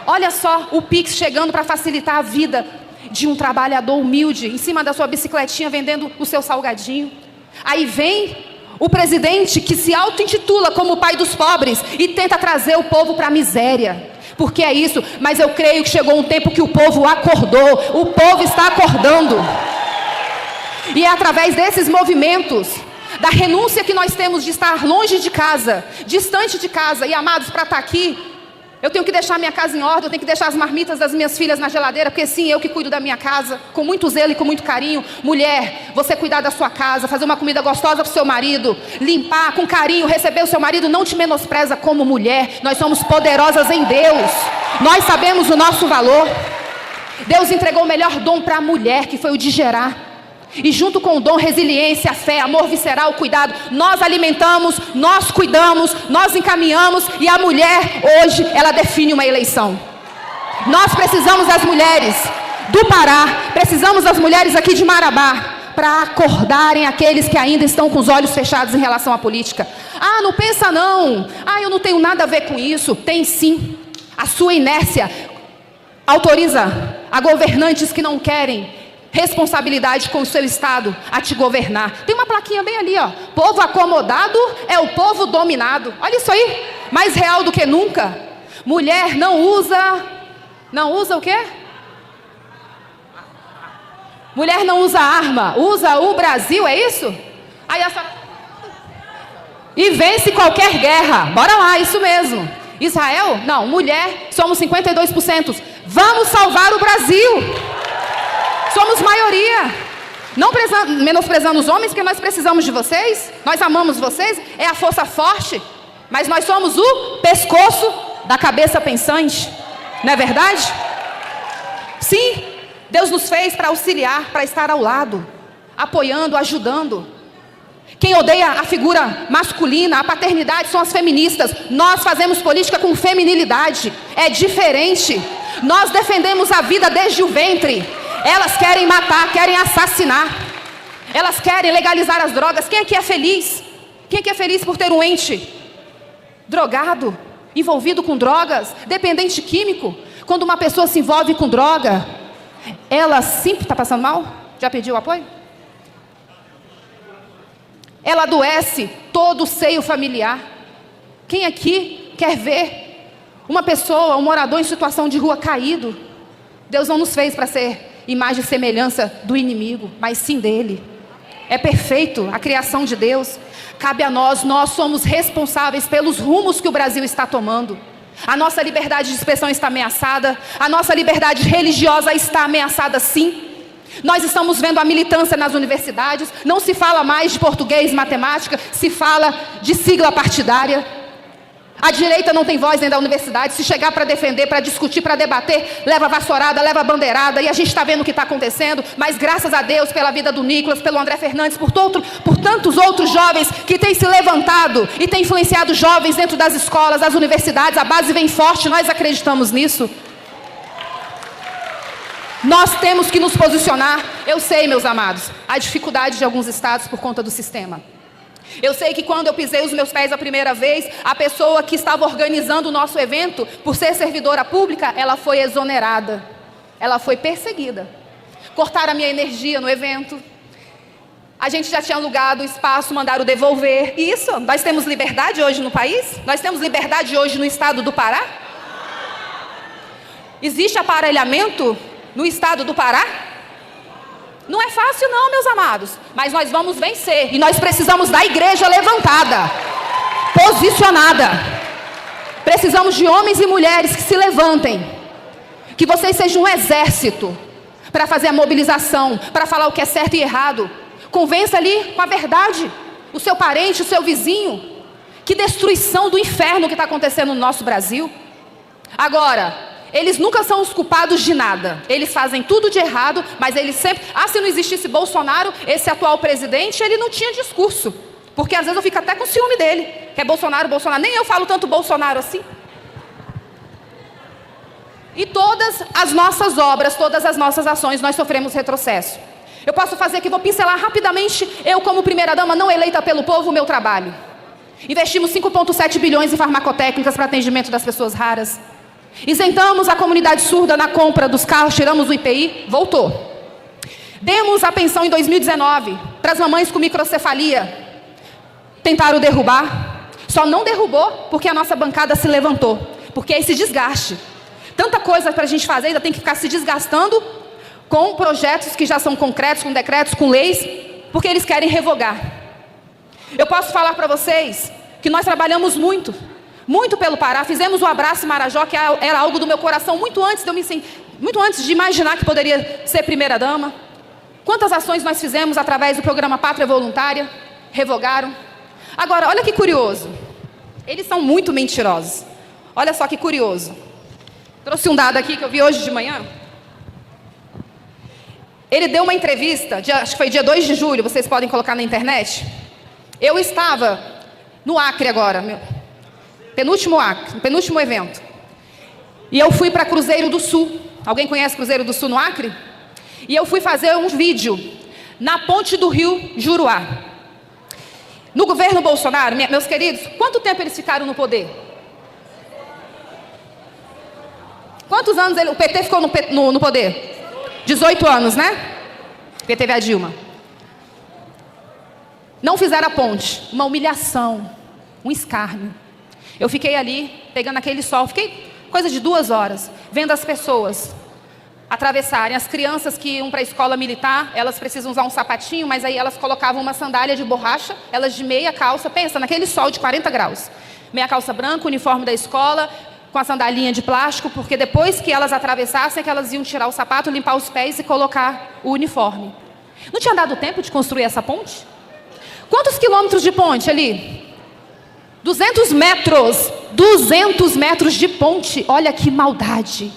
[SPEAKER 15] Olha só, o Pix chegando para facilitar a vida de um trabalhador humilde, em cima da sua bicicletinha, vendendo o seu salgadinho. Aí vem o presidente que se auto-intitula como o pai dos pobres e tenta trazer o povo para a miséria. Porque é isso, mas eu creio que chegou um tempo que o povo acordou, o povo está acordando. E é através desses movimentos, da renúncia que nós temos de estar longe de casa, distante de casa, e amados, para estar aqui, eu tenho que deixar minha casa em ordem, eu tenho que deixar as marmitas das minhas filhas na geladeira, porque sim, eu que cuido da minha casa, com muito zelo e com muito carinho. Mulher, você cuidar da sua casa, fazer uma comida gostosa para o seu marido, limpar com carinho, receber o seu marido, não te menospreza como mulher. Nós somos poderosas em Deus, nós sabemos o nosso valor. Deus entregou o melhor dom para a mulher, que foi o de gerar. E junto com o dom, resiliência, fé, amor visceral, cuidado, nós alimentamos, nós cuidamos, nós encaminhamos, e a mulher hoje, ela define uma eleição. Nós precisamos das mulheres do Pará, precisamos das mulheres aqui de Marabá, para acordarem aqueles que ainda estão com os olhos fechados em relação à política. Ah, não pensa não, eu não tenho nada a ver com isso. Tem sim, a sua inércia autoriza a governantes que não querem responsabilidade com o seu estado a te governar. Tem uma plaquinha bem ali, ó. Povo acomodado é o povo dominado. Olha isso aí, mais real do que nunca. Mulher não usa o quê? Mulher não usa arma, usa o Brasil, é isso? Aí e vence qualquer guerra. Bora lá, isso mesmo. Israel? Não, mulher, somos 52%. Vamos salvar o Brasil. Somos maioria. Não menosprezando os homens, porque nós precisamos de vocês. Nós amamos vocês. É a força forte. Mas nós somos o pescoço da cabeça pensante. Não é verdade? Sim. Deus nos fez para auxiliar, para estar ao lado, apoiando, ajudando. Quem odeia a figura masculina, a paternidade, são as feministas. Nós fazemos política com feminilidade. É diferente. Nós defendemos a vida desde o ventre. Elas querem matar, querem assassinar. Elas querem legalizar as drogas. Quem aqui é feliz? Quem é que é feliz por ter um ente drogado, envolvido com drogas, dependente químico? Quando uma pessoa se envolve com droga, ela sempre está passando mal? Já pediu apoio? Ela adoece todo o seio familiar. Quem aqui quer ver uma pessoa, um morador em situação de rua caído? Deus não nos fez para ser imagem e semelhança do inimigo, mas sim dele. É perfeito a criação de Deus. Cabe a nós somos responsáveis pelos rumos que o Brasil está tomando. A nossa liberdade de expressão está ameaçada, a nossa liberdade religiosa está ameaçada sim. Nós estamos vendo a militância nas universidades, não se fala mais de português e matemática, se fala de sigla partidária. A direita não tem voz dentro da universidade, se chegar para defender, para discutir, para debater, leva vassourada, leva bandeirada, e a gente está vendo o que está acontecendo, mas graças a Deus pela vida do Nicolas, pelo André Fernandes, por tantos outros jovens que têm se levantado e têm influenciado jovens dentro das escolas, das universidades, a base vem forte, nós acreditamos nisso. Nós temos que nos posicionar. Eu sei, meus amados, a dificuldade de alguns estados por conta do sistema. Eu sei que quando eu pisei os meus pés a primeira vez, a pessoa que estava organizando o nosso evento, por ser servidora pública, ela foi exonerada. Ela foi perseguida. Cortaram a minha energia no evento. A gente já tinha alugado o espaço, mandaram devolver. E isso, nós temos liberdade hoje no país? Nós temos liberdade hoje no estado do Pará? Existe aparelhamento no estado do Pará? Não é fácil não, meus amados, mas nós vamos vencer, e nós precisamos da igreja levantada, posicionada. Precisamos de homens e mulheres que se levantem, que vocês sejam um exército, para fazer a mobilização, para falar o que é certo e errado. Convença ali com a verdade, o seu parente, o seu vizinho. Que destruição do inferno que está acontecendo no nosso Brasil. Agora, eles nunca são os culpados de nada. Eles fazem tudo de errado, mas eles sempre... se não existisse Bolsonaro, esse atual presidente, ele não tinha discurso. Porque às vezes eu fico até com ciúme dele. Que é Bolsonaro. Nem eu falo tanto Bolsonaro assim. E todas as nossas obras, todas as nossas ações, nós sofremos retrocesso. Eu posso fazer aqui, vou pincelar rapidamente, eu como primeira-dama não eleita pelo povo, o meu trabalho. Investimos 5,7 bilhões em farmacotécnicas para atendimento das pessoas raras. Isentamos a comunidade surda na compra dos carros, tiramos o IPI, voltou. Demos a pensão em 2019 para as mamães com microcefalia. Tentaram derrubar, só não derrubou porque a nossa bancada se levantou. Porque é esse desgaste. Tanta coisa para a gente fazer, ainda tem que ficar se desgastando com projetos que já são concretos, com decretos, com leis, porque eles querem revogar. Eu posso falar para vocês que nós trabalhamos muito pelo Pará, fizemos o Abraço Marajó, que era algo do meu coração muito antes de imaginar que poderia ser primeira-dama. Quantas ações nós fizemos através do programa Pátria Voluntária, revogaram. Agora, olha que curioso, eles são muito mentirosos. Olha só que curioso. Trouxe um dado aqui que eu vi hoje de manhã. Ele deu uma entrevista, acho que foi dia 2 de julho, vocês podem colocar na internet. Eu estava no Acre agora, penúltimo evento. E eu fui para Cruzeiro do Sul. Alguém conhece Cruzeiro do Sul no Acre? E eu fui fazer um vídeo na ponte do rio Juruá. No governo Bolsonaro, meus queridos, quanto tempo eles ficaram no poder? Quantos anos o PT ficou no poder? 18 anos, né? Porque teve a Dilma. Não fizeram a ponte. Uma humilhação, um escárnio. Eu fiquei ali, pegando aquele sol, fiquei coisa de 2 horas, vendo as pessoas atravessarem. As crianças que iam para a escola militar, elas precisam usar um sapatinho, mas aí elas colocavam uma sandália de borracha, elas de meia calça, pensa, naquele sol de 40 graus. Meia calça branca, uniforme da escola, com a sandalinha de plástico, porque depois que elas atravessassem, é que elas iam tirar o sapato, limpar os pés e colocar o uniforme. Não tinha dado tempo de construir essa ponte? Quantos quilômetros de ponte ali? 200 metros. 200 metros de ponte. Olha que maldade.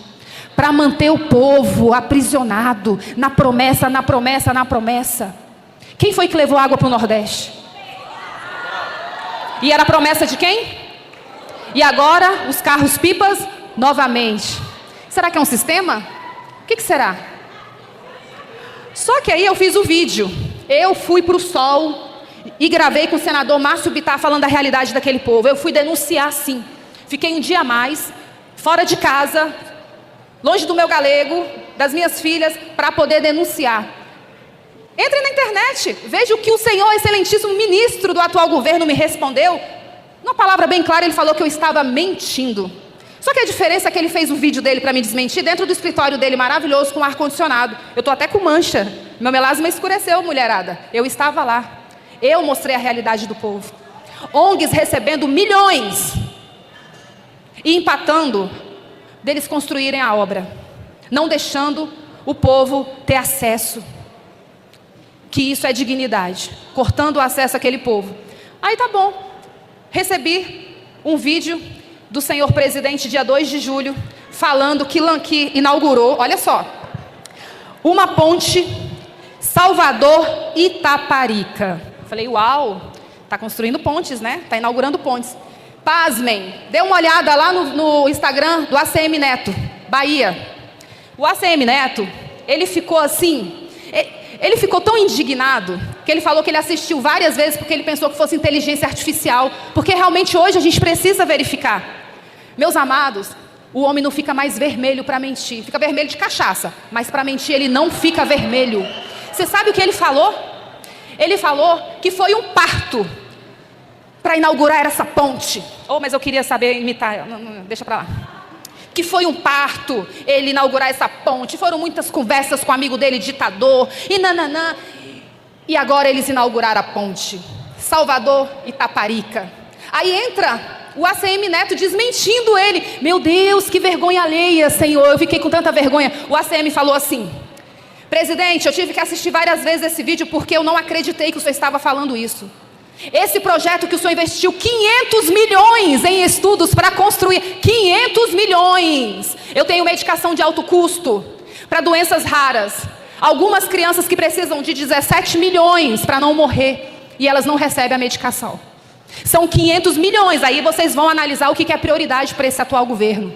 [SPEAKER 15] Para manter o povo aprisionado na promessa, na promessa, na promessa. Quem foi que levou água para o Nordeste? E era a promessa de quem? E agora, os carros-pipas, novamente. Será que é um sistema? O que será? Só que aí eu fiz o vídeo. Eu fui para o sol, e gravei com o senador Márcio Bittar falando da realidade daquele povo. Eu fui denunciar, sim. Fiquei um dia a mais, fora de casa, longe do meu galego, das minhas filhas, para poder denunciar. Entre na internet, veja o que o senhor excelentíssimo ministro do atual governo me respondeu. Numa palavra bem clara, ele falou que eu estava mentindo. Só que a diferença é que ele fez o vídeo dele para me desmentir dentro do escritório dele maravilhoso com ar-condicionado. Eu estou até com mancha. Meu melasma escureceu, mulherada. Eu estava lá. Eu mostrei a realidade do povo. ONGs recebendo milhões e empatando deles construírem a obra, não deixando o povo ter acesso. Que isso é dignidade, cortando o acesso àquele povo. Aí tá bom. Recebi um vídeo do senhor presidente, dia 2 de julho, falando que inaugurou, olha só, uma ponte Salvador-Itaparica. Falei, uau, está construindo pontes, né? Está inaugurando pontes. Pasmem, dê uma olhada lá no Instagram do ACM Neto, Bahia. O ACM Neto, ele ficou assim, ele ficou tão indignado, que ele falou que ele assistiu várias vezes porque ele pensou que fosse inteligência artificial, porque realmente hoje a gente precisa verificar. Meus amados, o homem não fica mais vermelho para mentir, fica vermelho de cachaça, mas para mentir ele não fica vermelho. Você sabe o que ele falou? Ele falou que foi um parto para inaugurar essa ponte. Oh, mas eu queria saber imitar, não, deixa para lá. Que foi um parto ele inaugurar essa ponte, foram muitas conversas com o amigo dele, ditador, e nananã. E agora eles inauguraram a ponte Salvador-Itaparica. Aí entra o ACM Neto desmentindo ele. Meu Deus, que vergonha alheia, Senhor, eu fiquei com tanta vergonha. O ACM falou assim: presidente, eu tive que assistir várias vezes esse vídeo porque eu não acreditei que o senhor estava falando isso. Esse projeto que o senhor investiu 500 milhões em estudos para construir, 500 milhões. Eu tenho medicação de alto custo para doenças raras. Algumas crianças que precisam de 17 milhões para não morrer e elas não recebem a medicação. São 500 milhões, aí vocês vão analisar o que é prioridade para esse atual governo.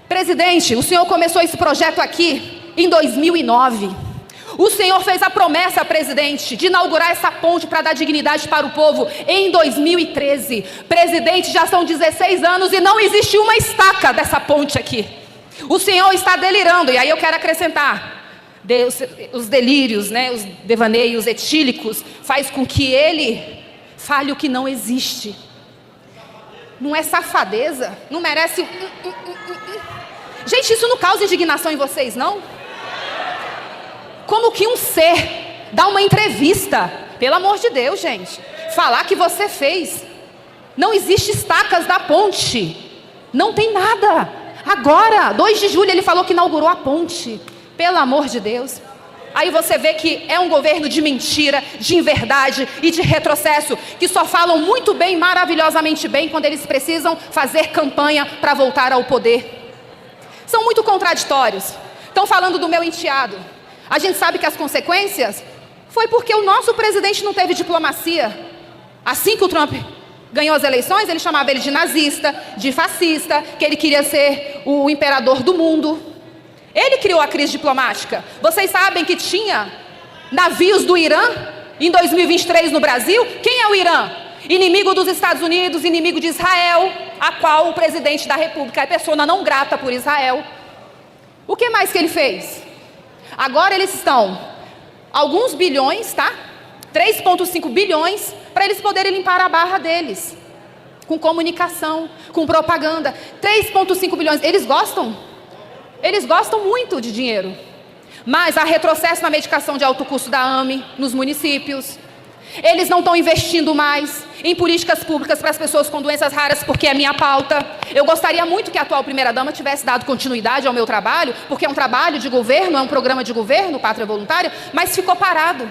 [SPEAKER 15] Presidente, o senhor começou esse projeto aqui em 2009. O senhor fez a promessa, presidente, de inaugurar essa ponte para dar dignidade para o povo em 2013. Presidente, já são 16 anos e não existe uma estaca dessa ponte aqui. O senhor está delirando, e aí eu quero acrescentar. Os delírios, né, os devaneios etílicos, faz com que ele fale o que não existe. Não é safadeza? Não merece... Gente, isso não causa indignação em vocês, não? Como que um ser dá uma entrevista, pelo amor de Deus, gente, falar que você fez. Não existe estacas da ponte. Não tem nada. Agora, 2 de julho, ele falou que inaugurou a ponte. Pelo amor de Deus. Aí você vê que é um governo de mentira, de inverdade e de retrocesso, que só falam muito bem, maravilhosamente bem, quando eles precisam fazer campanha para voltar ao poder. São muito contraditórios. Estão falando do meu enteado. A gente sabe que as consequências foi porque o nosso presidente não teve diplomacia. Assim que o Trump ganhou as eleições, ele chamava ele de nazista, de fascista, que ele queria ser o imperador do mundo. Ele criou a crise diplomática. Vocês sabem que tinha navios do Irã em 2023 no Brasil? Quem é o Irã? Inimigo dos Estados Unidos, inimigo de Israel, a qual o presidente da República é persona não grata por Israel. O que mais que ele fez? Agora eles estão alguns bilhões, tá? 3,5 bilhões para eles poderem limpar a barra deles. Com comunicação, com propaganda. 3,5 bilhões. Eles gostam muito de dinheiro. Mas há retrocesso na medicação de alto custo da AME, nos municípios. Eles não estão investindo mais em políticas públicas para as pessoas com doenças raras, porque é minha pauta. Eu gostaria muito que a atual primeira-dama tivesse dado continuidade ao meu trabalho, porque é um trabalho de governo, é um programa de governo, Pátria Voluntária, mas ficou parado.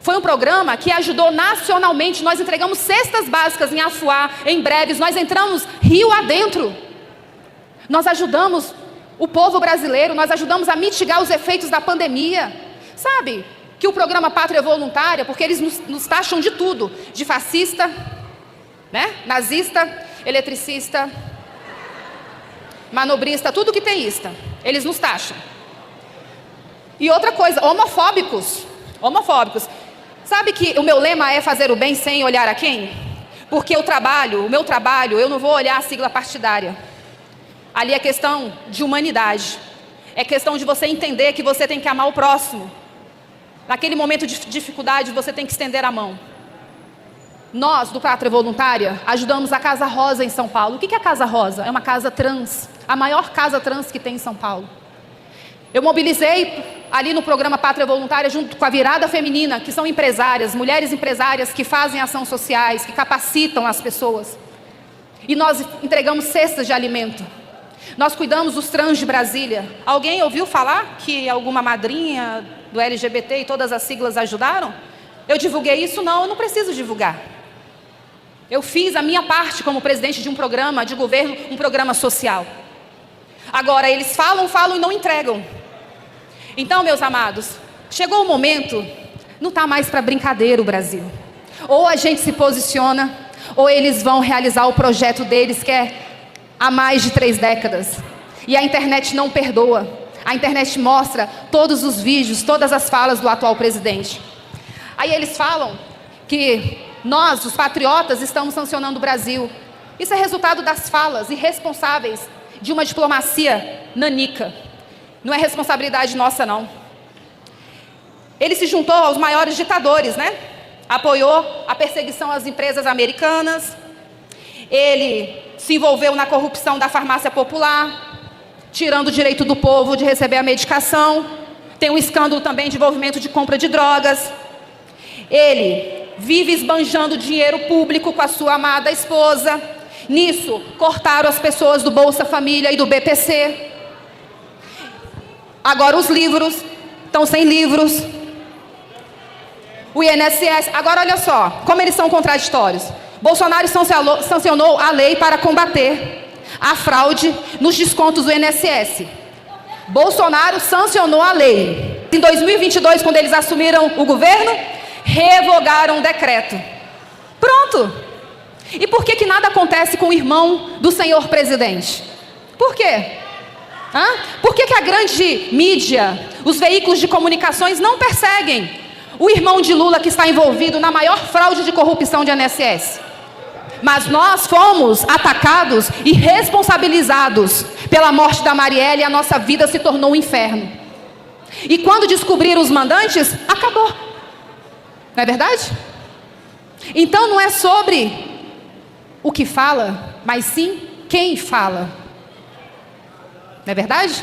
[SPEAKER 15] Foi um programa que ajudou nacionalmente. Nós entregamos cestas básicas em Afuá, em Breves, nós entramos rio adentro. Nós ajudamos o povo brasileiro, nós ajudamos a mitigar os efeitos da pandemia. Sabe que o programa Pátria Voluntária, porque eles nos taxam de tudo, de fascista, né? Nazista, eletricista, manobrista, tudo que tem ista, eles nos taxam. E outra coisa, homofóbicos. Sabe que o meu lema é fazer o bem sem olhar a quem? Porque o meu trabalho, eu não vou olhar a sigla partidária. Ali é questão de humanidade. É questão de você entender que você tem que amar o próximo. Naquele momento de dificuldade, você tem que estender a mão. Nós, do Pátria Voluntária, ajudamos a Casa Rosa em São Paulo. O que é a Casa Rosa? É uma casa trans, a maior casa trans que tem em São Paulo. Eu mobilizei ali no programa Pátria Voluntária, junto com a Virada Feminina, que são empresárias, mulheres empresárias que fazem ações sociais, que capacitam as pessoas. E nós entregamos cestas de alimento. Nós cuidamos dos trans de Brasília. Alguém ouviu falar que alguma madrinha do LGBT e todas as siglas ajudaram? Eu divulguei isso? Não, eu não preciso divulgar. Eu fiz a minha parte como presidente de um programa de governo, um programa social. Agora, eles falam e não entregam. Então, meus amados, chegou o momento, não está mais para brincadeira o Brasil. Ou a gente se posiciona, ou eles vão realizar o projeto deles, que é há mais de 3 décadas. E a internet não perdoa. A internet mostra todos os vídeos, todas as falas do atual presidente. Aí eles falam que nós, os patriotas, estamos sancionando o Brasil. Isso é resultado das falas irresponsáveis de uma diplomacia nanica. Não é responsabilidade nossa, não. Ele se juntou aos maiores ditadores, né? Apoiou a perseguição às empresas americanas. Ele se envolveu na corrupção da farmácia popular, tirando o direito do povo de receber a medicação. Tem um escândalo também de envolvimento de compra de drogas. Ele vive esbanjando dinheiro público com a sua amada esposa. Nisso, cortaram as pessoas do Bolsa Família e do BPC. Agora os livros estão sem livros. O INSS, agora olha só, como eles são contraditórios. Bolsonaro sancionou a lei para combater a fraude nos descontos do INSS. Bolsonaro sancionou a lei. Em 2022, quando eles assumiram o governo, revogaram o decreto. Pronto. E por que nada acontece com o irmão do senhor presidente? Por quê? Por que a grande mídia, os veículos de comunicações não perseguem o irmão de Lula que está envolvido na maior fraude de corrupção de INSS? Mas nós fomos atacados e responsabilizados pela morte da Marielle e a nossa vida se tornou um inferno. E quando descobriram os mandantes, acabou. Não é verdade? Então não é sobre o que fala, mas sim quem fala. Não é verdade?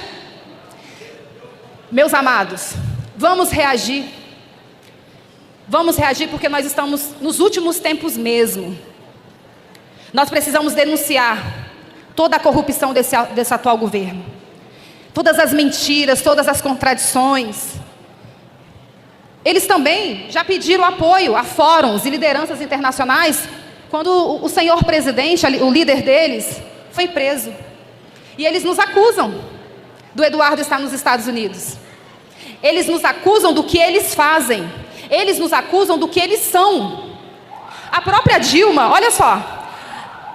[SPEAKER 15] Meus amados, vamos reagir. Vamos reagir porque nós estamos nos últimos tempos mesmo. Nós precisamos denunciar toda a corrupção desse atual governo. Todas as mentiras, todas as contradições. Eles também já pediram apoio a fóruns e lideranças internacionais quando o senhor presidente, o líder deles, foi preso. E eles nos acusam do Eduardo estar nos Estados Unidos. Eles nos acusam do que eles fazem. Eles nos acusam do que eles são. A própria Dilma, olha só.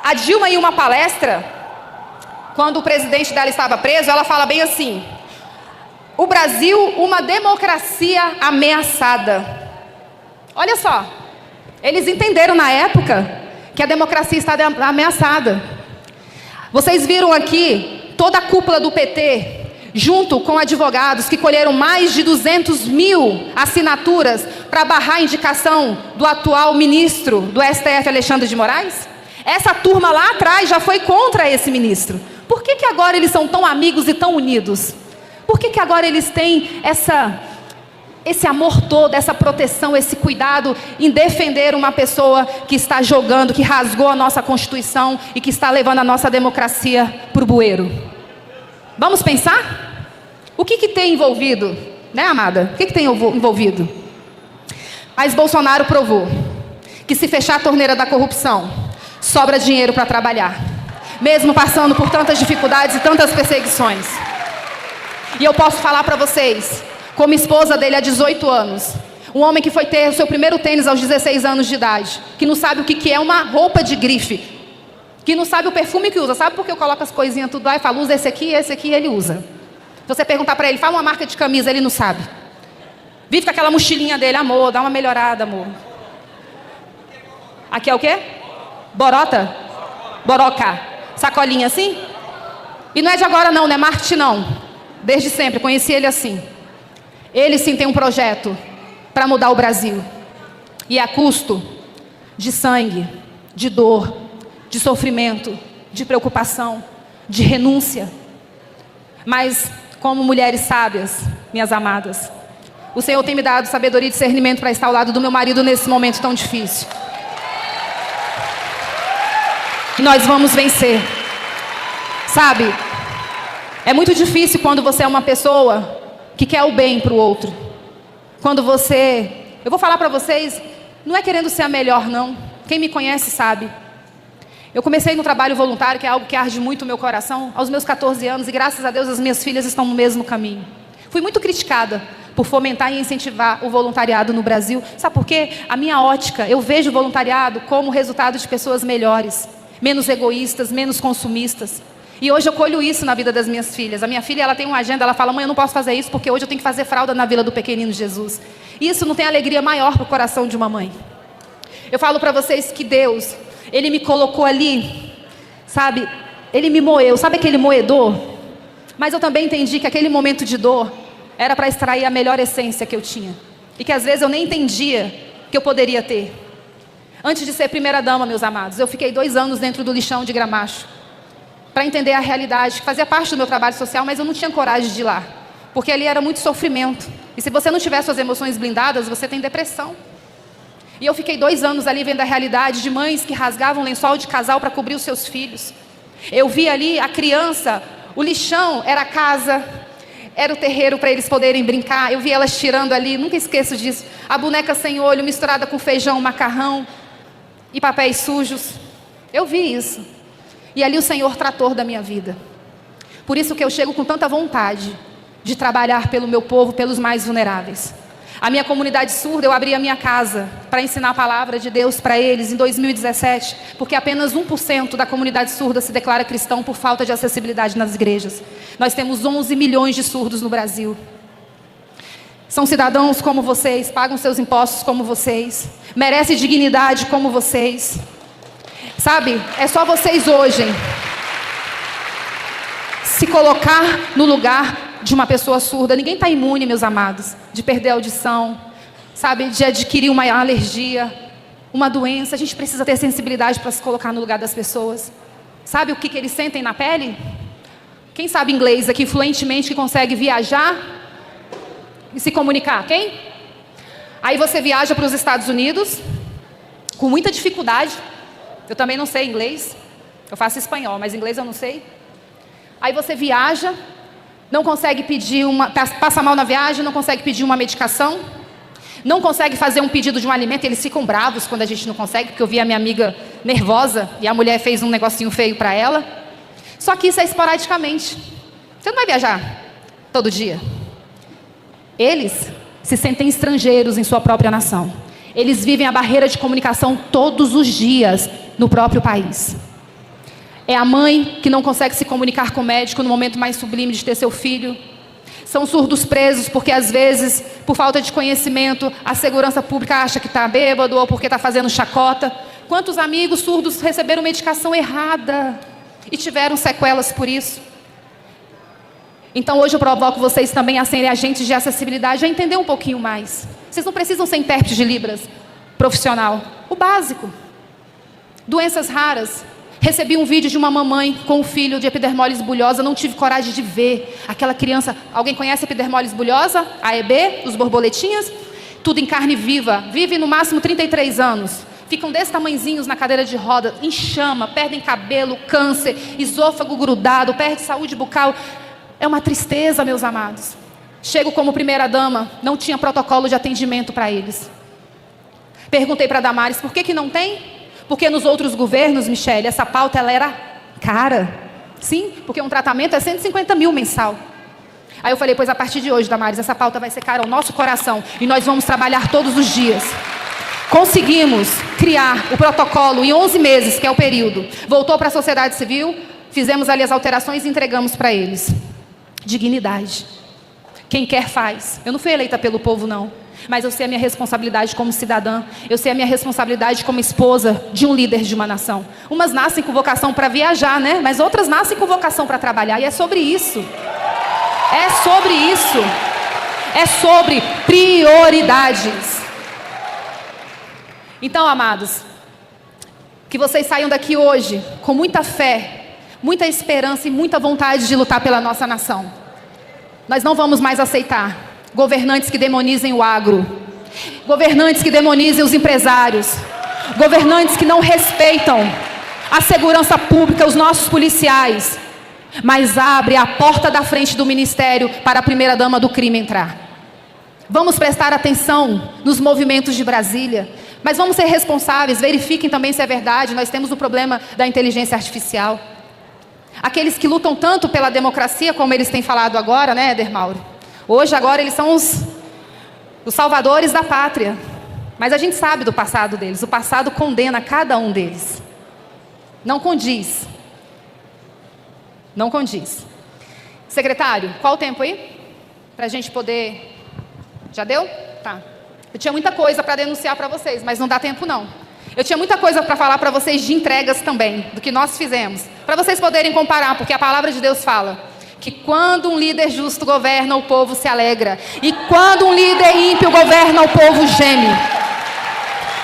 [SPEAKER 15] A Dilma, em uma palestra, quando o presidente dela estava preso, ela fala bem assim: o Brasil, uma democracia ameaçada. Olha só. Eles entenderam na época que a democracia está ameaçada. Vocês viram aqui toda a cúpula do PT, junto com advogados que colheram mais de 200 mil assinaturas para barrar a indicação do atual ministro do STF, Alexandre de Moraes? Essa turma lá atrás já foi contra esse ministro. Por que agora eles são tão amigos e tão unidos? Por que agora eles têm esse amor todo, essa proteção, esse cuidado em defender uma pessoa que está jogando, que rasgou a nossa Constituição e que está levando a nossa democracia para o bueiro? Vamos pensar? O que tem envolvido? Né, amada? O que tem envolvido? Mas Bolsonaro provou que se fechar a torneira da corrupção, sobra dinheiro para trabalhar. Mesmo passando por tantas dificuldades e tantas perseguições. E eu posso falar para vocês, como esposa dele há 18 anos, um homem que foi ter o seu primeiro tênis aos 16 anos de idade, que não sabe o que é uma roupa de grife, que não sabe o perfume que usa. Sabe por que eu coloco as coisinhas tudo lá e falo, usa esse aqui, ele usa. Se você perguntar para ele, fala uma marca de camisa, ele não sabe. Vive com aquela mochilinha dele, amor, dá uma melhorada, amor. Aqui é o quê? Borota? Boroca. Sacolinha assim? E não é de agora não, não é marketing não. Desde sempre, conheci ele assim. Ele sim tem um projeto para mudar o Brasil. E é a custo de sangue, de dor, de sofrimento, de preocupação, de renúncia. Mas, como mulheres sábias, minhas amadas, o Senhor tem me dado sabedoria e discernimento para estar ao lado do meu marido nesse momento tão difícil. E nós vamos vencer. Sabe, é muito difícil quando você é uma pessoa que quer o bem para o outro. Quando você... Eu vou falar para vocês, não é querendo ser a melhor, não. Quem me conhece sabe. Eu comecei no trabalho voluntário, que é algo que arde muito o meu coração, aos meus 14 anos, e graças a Deus as minhas filhas estão no mesmo caminho. Fui muito criticada por fomentar e incentivar o voluntariado no Brasil. Sabe por quê? A minha ótica, eu vejo o voluntariado como resultado de pessoas melhores, menos egoístas, menos consumistas. E hoje eu colho isso na vida das minhas filhas. A minha filha, ela tem uma agenda, ela fala, mãe, eu não posso fazer isso porque hoje eu tenho que fazer fralda na Vila do Pequenino Jesus. Isso não tem alegria maior para o coração de uma mãe. Eu falo para vocês que Deus, Ele me colocou ali, sabe? Ele me moeu, sabe aquele moedor? Mas eu também entendi que aquele momento de dor era para extrair a melhor essência que eu tinha. E que às vezes eu nem entendia que eu poderia ter. Antes de ser primeira-dama, meus amados, eu fiquei 2 anos dentro do lixão de Gramacho, para entender a realidade, que fazia parte do meu trabalho social, mas eu não tinha coragem de ir lá, porque ali era muito sofrimento. E se você não tiver suas emoções blindadas, você tem depressão. E eu fiquei 2 anos ali vendo a realidade de mães que rasgavam lençol de casal para cobrir os seus filhos. Eu vi ali a criança, o lixão era a casa, era o terreiro para eles poderem brincar. Eu vi elas tirando ali, nunca esqueço disso, a boneca sem olho misturada com feijão, macarrão e papéis sujos. Eu vi isso. E ali o Senhor tratou da minha vida. Por isso que eu chego com tanta vontade de trabalhar pelo meu povo, pelos mais vulneráveis. A minha comunidade surda, eu abri a minha casa para ensinar a palavra de Deus para eles em 2017, porque apenas 1% da comunidade surda se declara cristão por falta de acessibilidade nas igrejas. Nós temos 11 milhões de surdos no Brasil. São cidadãos como vocês, pagam seus impostos como vocês, merecem dignidade como vocês. Sabe, é só vocês hoje se colocar no lugar de uma pessoa surda. Ninguém está imune, meus amados, de perder a audição, sabe, de adquirir uma alergia, uma doença. A gente precisa ter sensibilidade para se colocar no lugar das pessoas. Sabe o que eles sentem na pele? Quem sabe inglês aqui fluentemente, que consegue viajar e se comunicar? Quem? Aí você viaja para os Estados Unidos com muita dificuldade. Eu também não sei inglês, eu faço espanhol, mas inglês eu não sei. Aí você viaja, não consegue pedir passa mal na viagem, não consegue pedir uma medicação, não consegue fazer um pedido de um alimento. Eles ficam bravos quando a gente não consegue, porque eu vi a minha amiga nervosa e a mulher fez um negocinho feio para ela. Só que isso é esporadicamente. Você não vai viajar todo dia. Eles se sentem estrangeiros em sua própria nação. Eles vivem a barreira de comunicação todos os dias no próprio país. É a mãe que não consegue se comunicar com o médico no momento mais sublime de ter seu filho. São surdos presos porque, às vezes, por falta de conhecimento, a segurança pública acha que está bêbado ou porque está fazendo chacota. Quantos amigos surdos receberam medicação errada e tiveram sequelas por isso? Então, hoje eu provoco vocês também a serem agentes de acessibilidade, a entender um pouquinho mais. Vocês não precisam ser intérpretes de Libras profissional. O básico. Doenças raras. Recebi um vídeo de uma mamãe com um filho de epidermólise bulhosa. Não tive coragem de ver aquela criança. Alguém conhece a epidermólise bulhosa? A EB, os borboletinhas? Tudo em carne viva. Vive no máximo 33 anos. Ficam desse tamanhozinhos na cadeira de roda, em chama, perdem cabelo, câncer, esôfago grudado, perde saúde bucal. É uma tristeza, meus amados. Chego como primeira-dama, não tinha protocolo de atendimento para eles. Perguntei para a Damares, por que não tem? Porque nos outros governos, Michele, essa pauta ela era cara. Sim, porque um tratamento é 150 mil mensal. Aí eu falei, pois a partir de hoje, Damares, essa pauta vai ser cara ao nosso coração e nós vamos trabalhar todos os dias. Conseguimos criar o protocolo em 11 meses, que é o período. Voltou para a sociedade civil, fizemos ali as alterações e entregamos para eles. Dignidade. Quem quer faz. Eu não fui eleita pelo povo, não. Mas eu sei a minha responsabilidade como cidadã. Eu sei a minha responsabilidade como esposa de um líder de uma nação. Umas nascem com vocação para viajar, né? Mas outras nascem com vocação para trabalhar. E é sobre isso. É sobre isso. É sobre prioridades. Então, amados, que vocês saiam daqui hoje com muita fé, muita esperança e muita vontade de lutar pela nossa nação. Nós não vamos mais aceitar governantes que demonizem o agro, governantes que demonizem os empresários, governantes que não respeitam a segurança pública, os nossos policiais, mas abre a porta da frente do ministério para a primeira-dama do crime entrar. Vamos prestar atenção nos movimentos de Brasília, mas vamos ser responsáveis, verifiquem também se é verdade, nós temos o problema da inteligência artificial. Aqueles que lutam tanto pela democracia, como eles têm falado agora, né, Éder Mauro? Hoje, agora, eles são os salvadores da pátria. Mas a gente sabe do passado deles. O passado condena cada um deles. Não condiz. Não condiz. Secretário, qual o tempo aí? Para a gente poder... Já deu? Tá. Eu tinha muita coisa para denunciar para vocês, mas não dá tempo não. Eu tinha muita coisa para falar para vocês de entregas também, do que nós fizemos. Para vocês poderem comparar, porque a palavra de Deus fala que quando um líder justo governa, o povo se alegra. E quando um líder ímpio governa, o povo geme.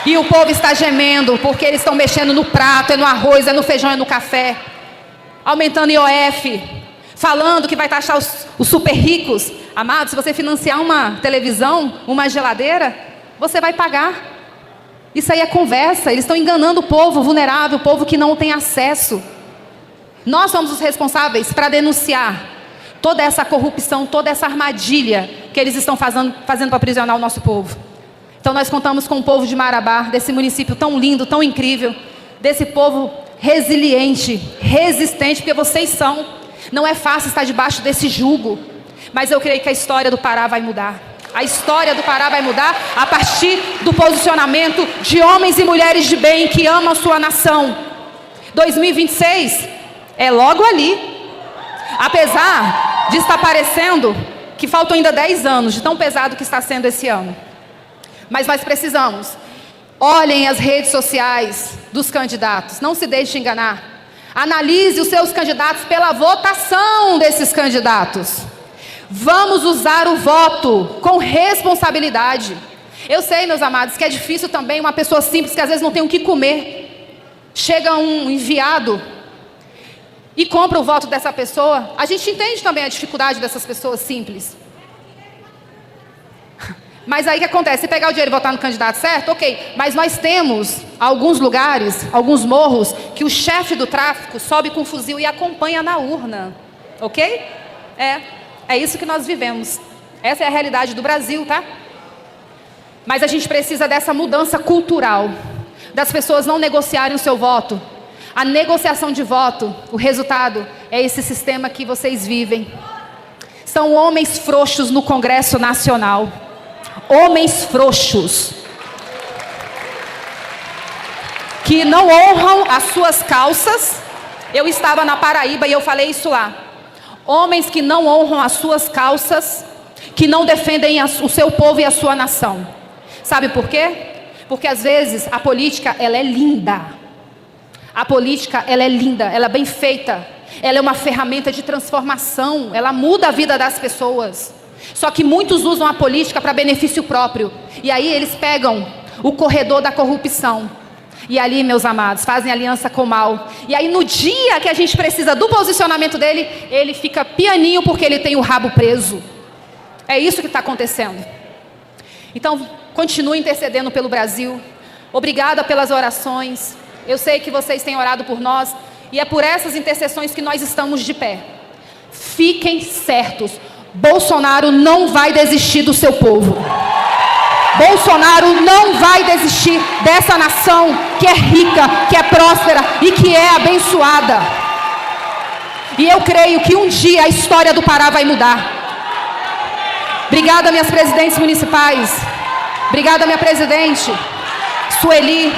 [SPEAKER 15] E o povo está gemendo, porque eles estão mexendo no prato, é no arroz, é no feijão, é no café. Aumentando IOF, falando que vai taxar os super ricos. Amado, se você financiar uma televisão, uma geladeira, você vai pagar. Isso aí é conversa, eles estão enganando o povo vulnerável, o povo que não tem acesso. Nós somos os responsáveis para denunciar toda essa corrupção, toda essa armadilha que eles estão fazendo para aprisionar o nosso povo. Então nós contamos com o povo de Marabá, desse município tão lindo, tão incrível, desse povo resiliente, resistente, porque vocês são. Não é fácil estar debaixo desse jugo, mas eu creio que a história do Pará vai mudar. A história do Pará vai mudar a partir do posicionamento de homens e mulheres de bem que amam a sua nação. 2026 é logo ali. Apesar de estar parecendo que faltam ainda 10 anos de tão pesado que está sendo esse ano. Mas nós precisamos. Olhem as redes sociais dos candidatos. Não se deixe enganar. Analise os seus candidatos pela votação desses candidatos. Vamos usar o voto com responsabilidade. Eu sei, meus amados, que é difícil também uma pessoa simples que às vezes não tem o que comer. Chega um enviado e compra o voto dessa pessoa. A gente entende também a dificuldade dessas pessoas simples. Mas aí o que acontece? Se pegar o dinheiro e votar no candidato certo, ok. Mas nós temos alguns lugares, alguns morros, que o chefe do tráfico sobe com um fuzil e acompanha na urna. Ok? É isso que nós vivemos. Essa é a realidade do Brasil, tá? Mas a gente precisa dessa mudança cultural, das pessoas não negociarem o seu voto. A negociação de voto, o resultado é esse sistema que vocês vivem. São homens frouxos no Congresso Nacional. Homens frouxos. Que não honram as suas calças. Eu estava na Paraíba e eu falei isso lá. Homens que não honram as suas calças, que não defendem o seu povo e a sua nação. Sabe por quê? Porque às vezes a política, ela é linda. A política, ela é linda, ela é bem feita. Ela é uma ferramenta de transformação, ela muda a vida das pessoas. Só que muitos usam a política para benefício próprio. E aí eles pegam o corredor da corrupção. E ali, meus amados, fazem aliança com o mal. E aí no dia que a gente precisa do posicionamento dele, ele fica pianinho porque ele tem o rabo preso. É isso que está acontecendo. Então, continue intercedendo pelo Brasil. Obrigada pelas orações. Eu sei que vocês têm orado por nós. E é por essas intercessões que nós estamos de pé. Fiquem certos. Bolsonaro não vai desistir do seu povo. Bolsonaro não vai desistir dessa nação que é rica, que é próspera e que é abençoada. E eu creio que um dia a história do Pará vai mudar. Obrigada, minhas presidentes municipais. Obrigada, minha presidente Sueli.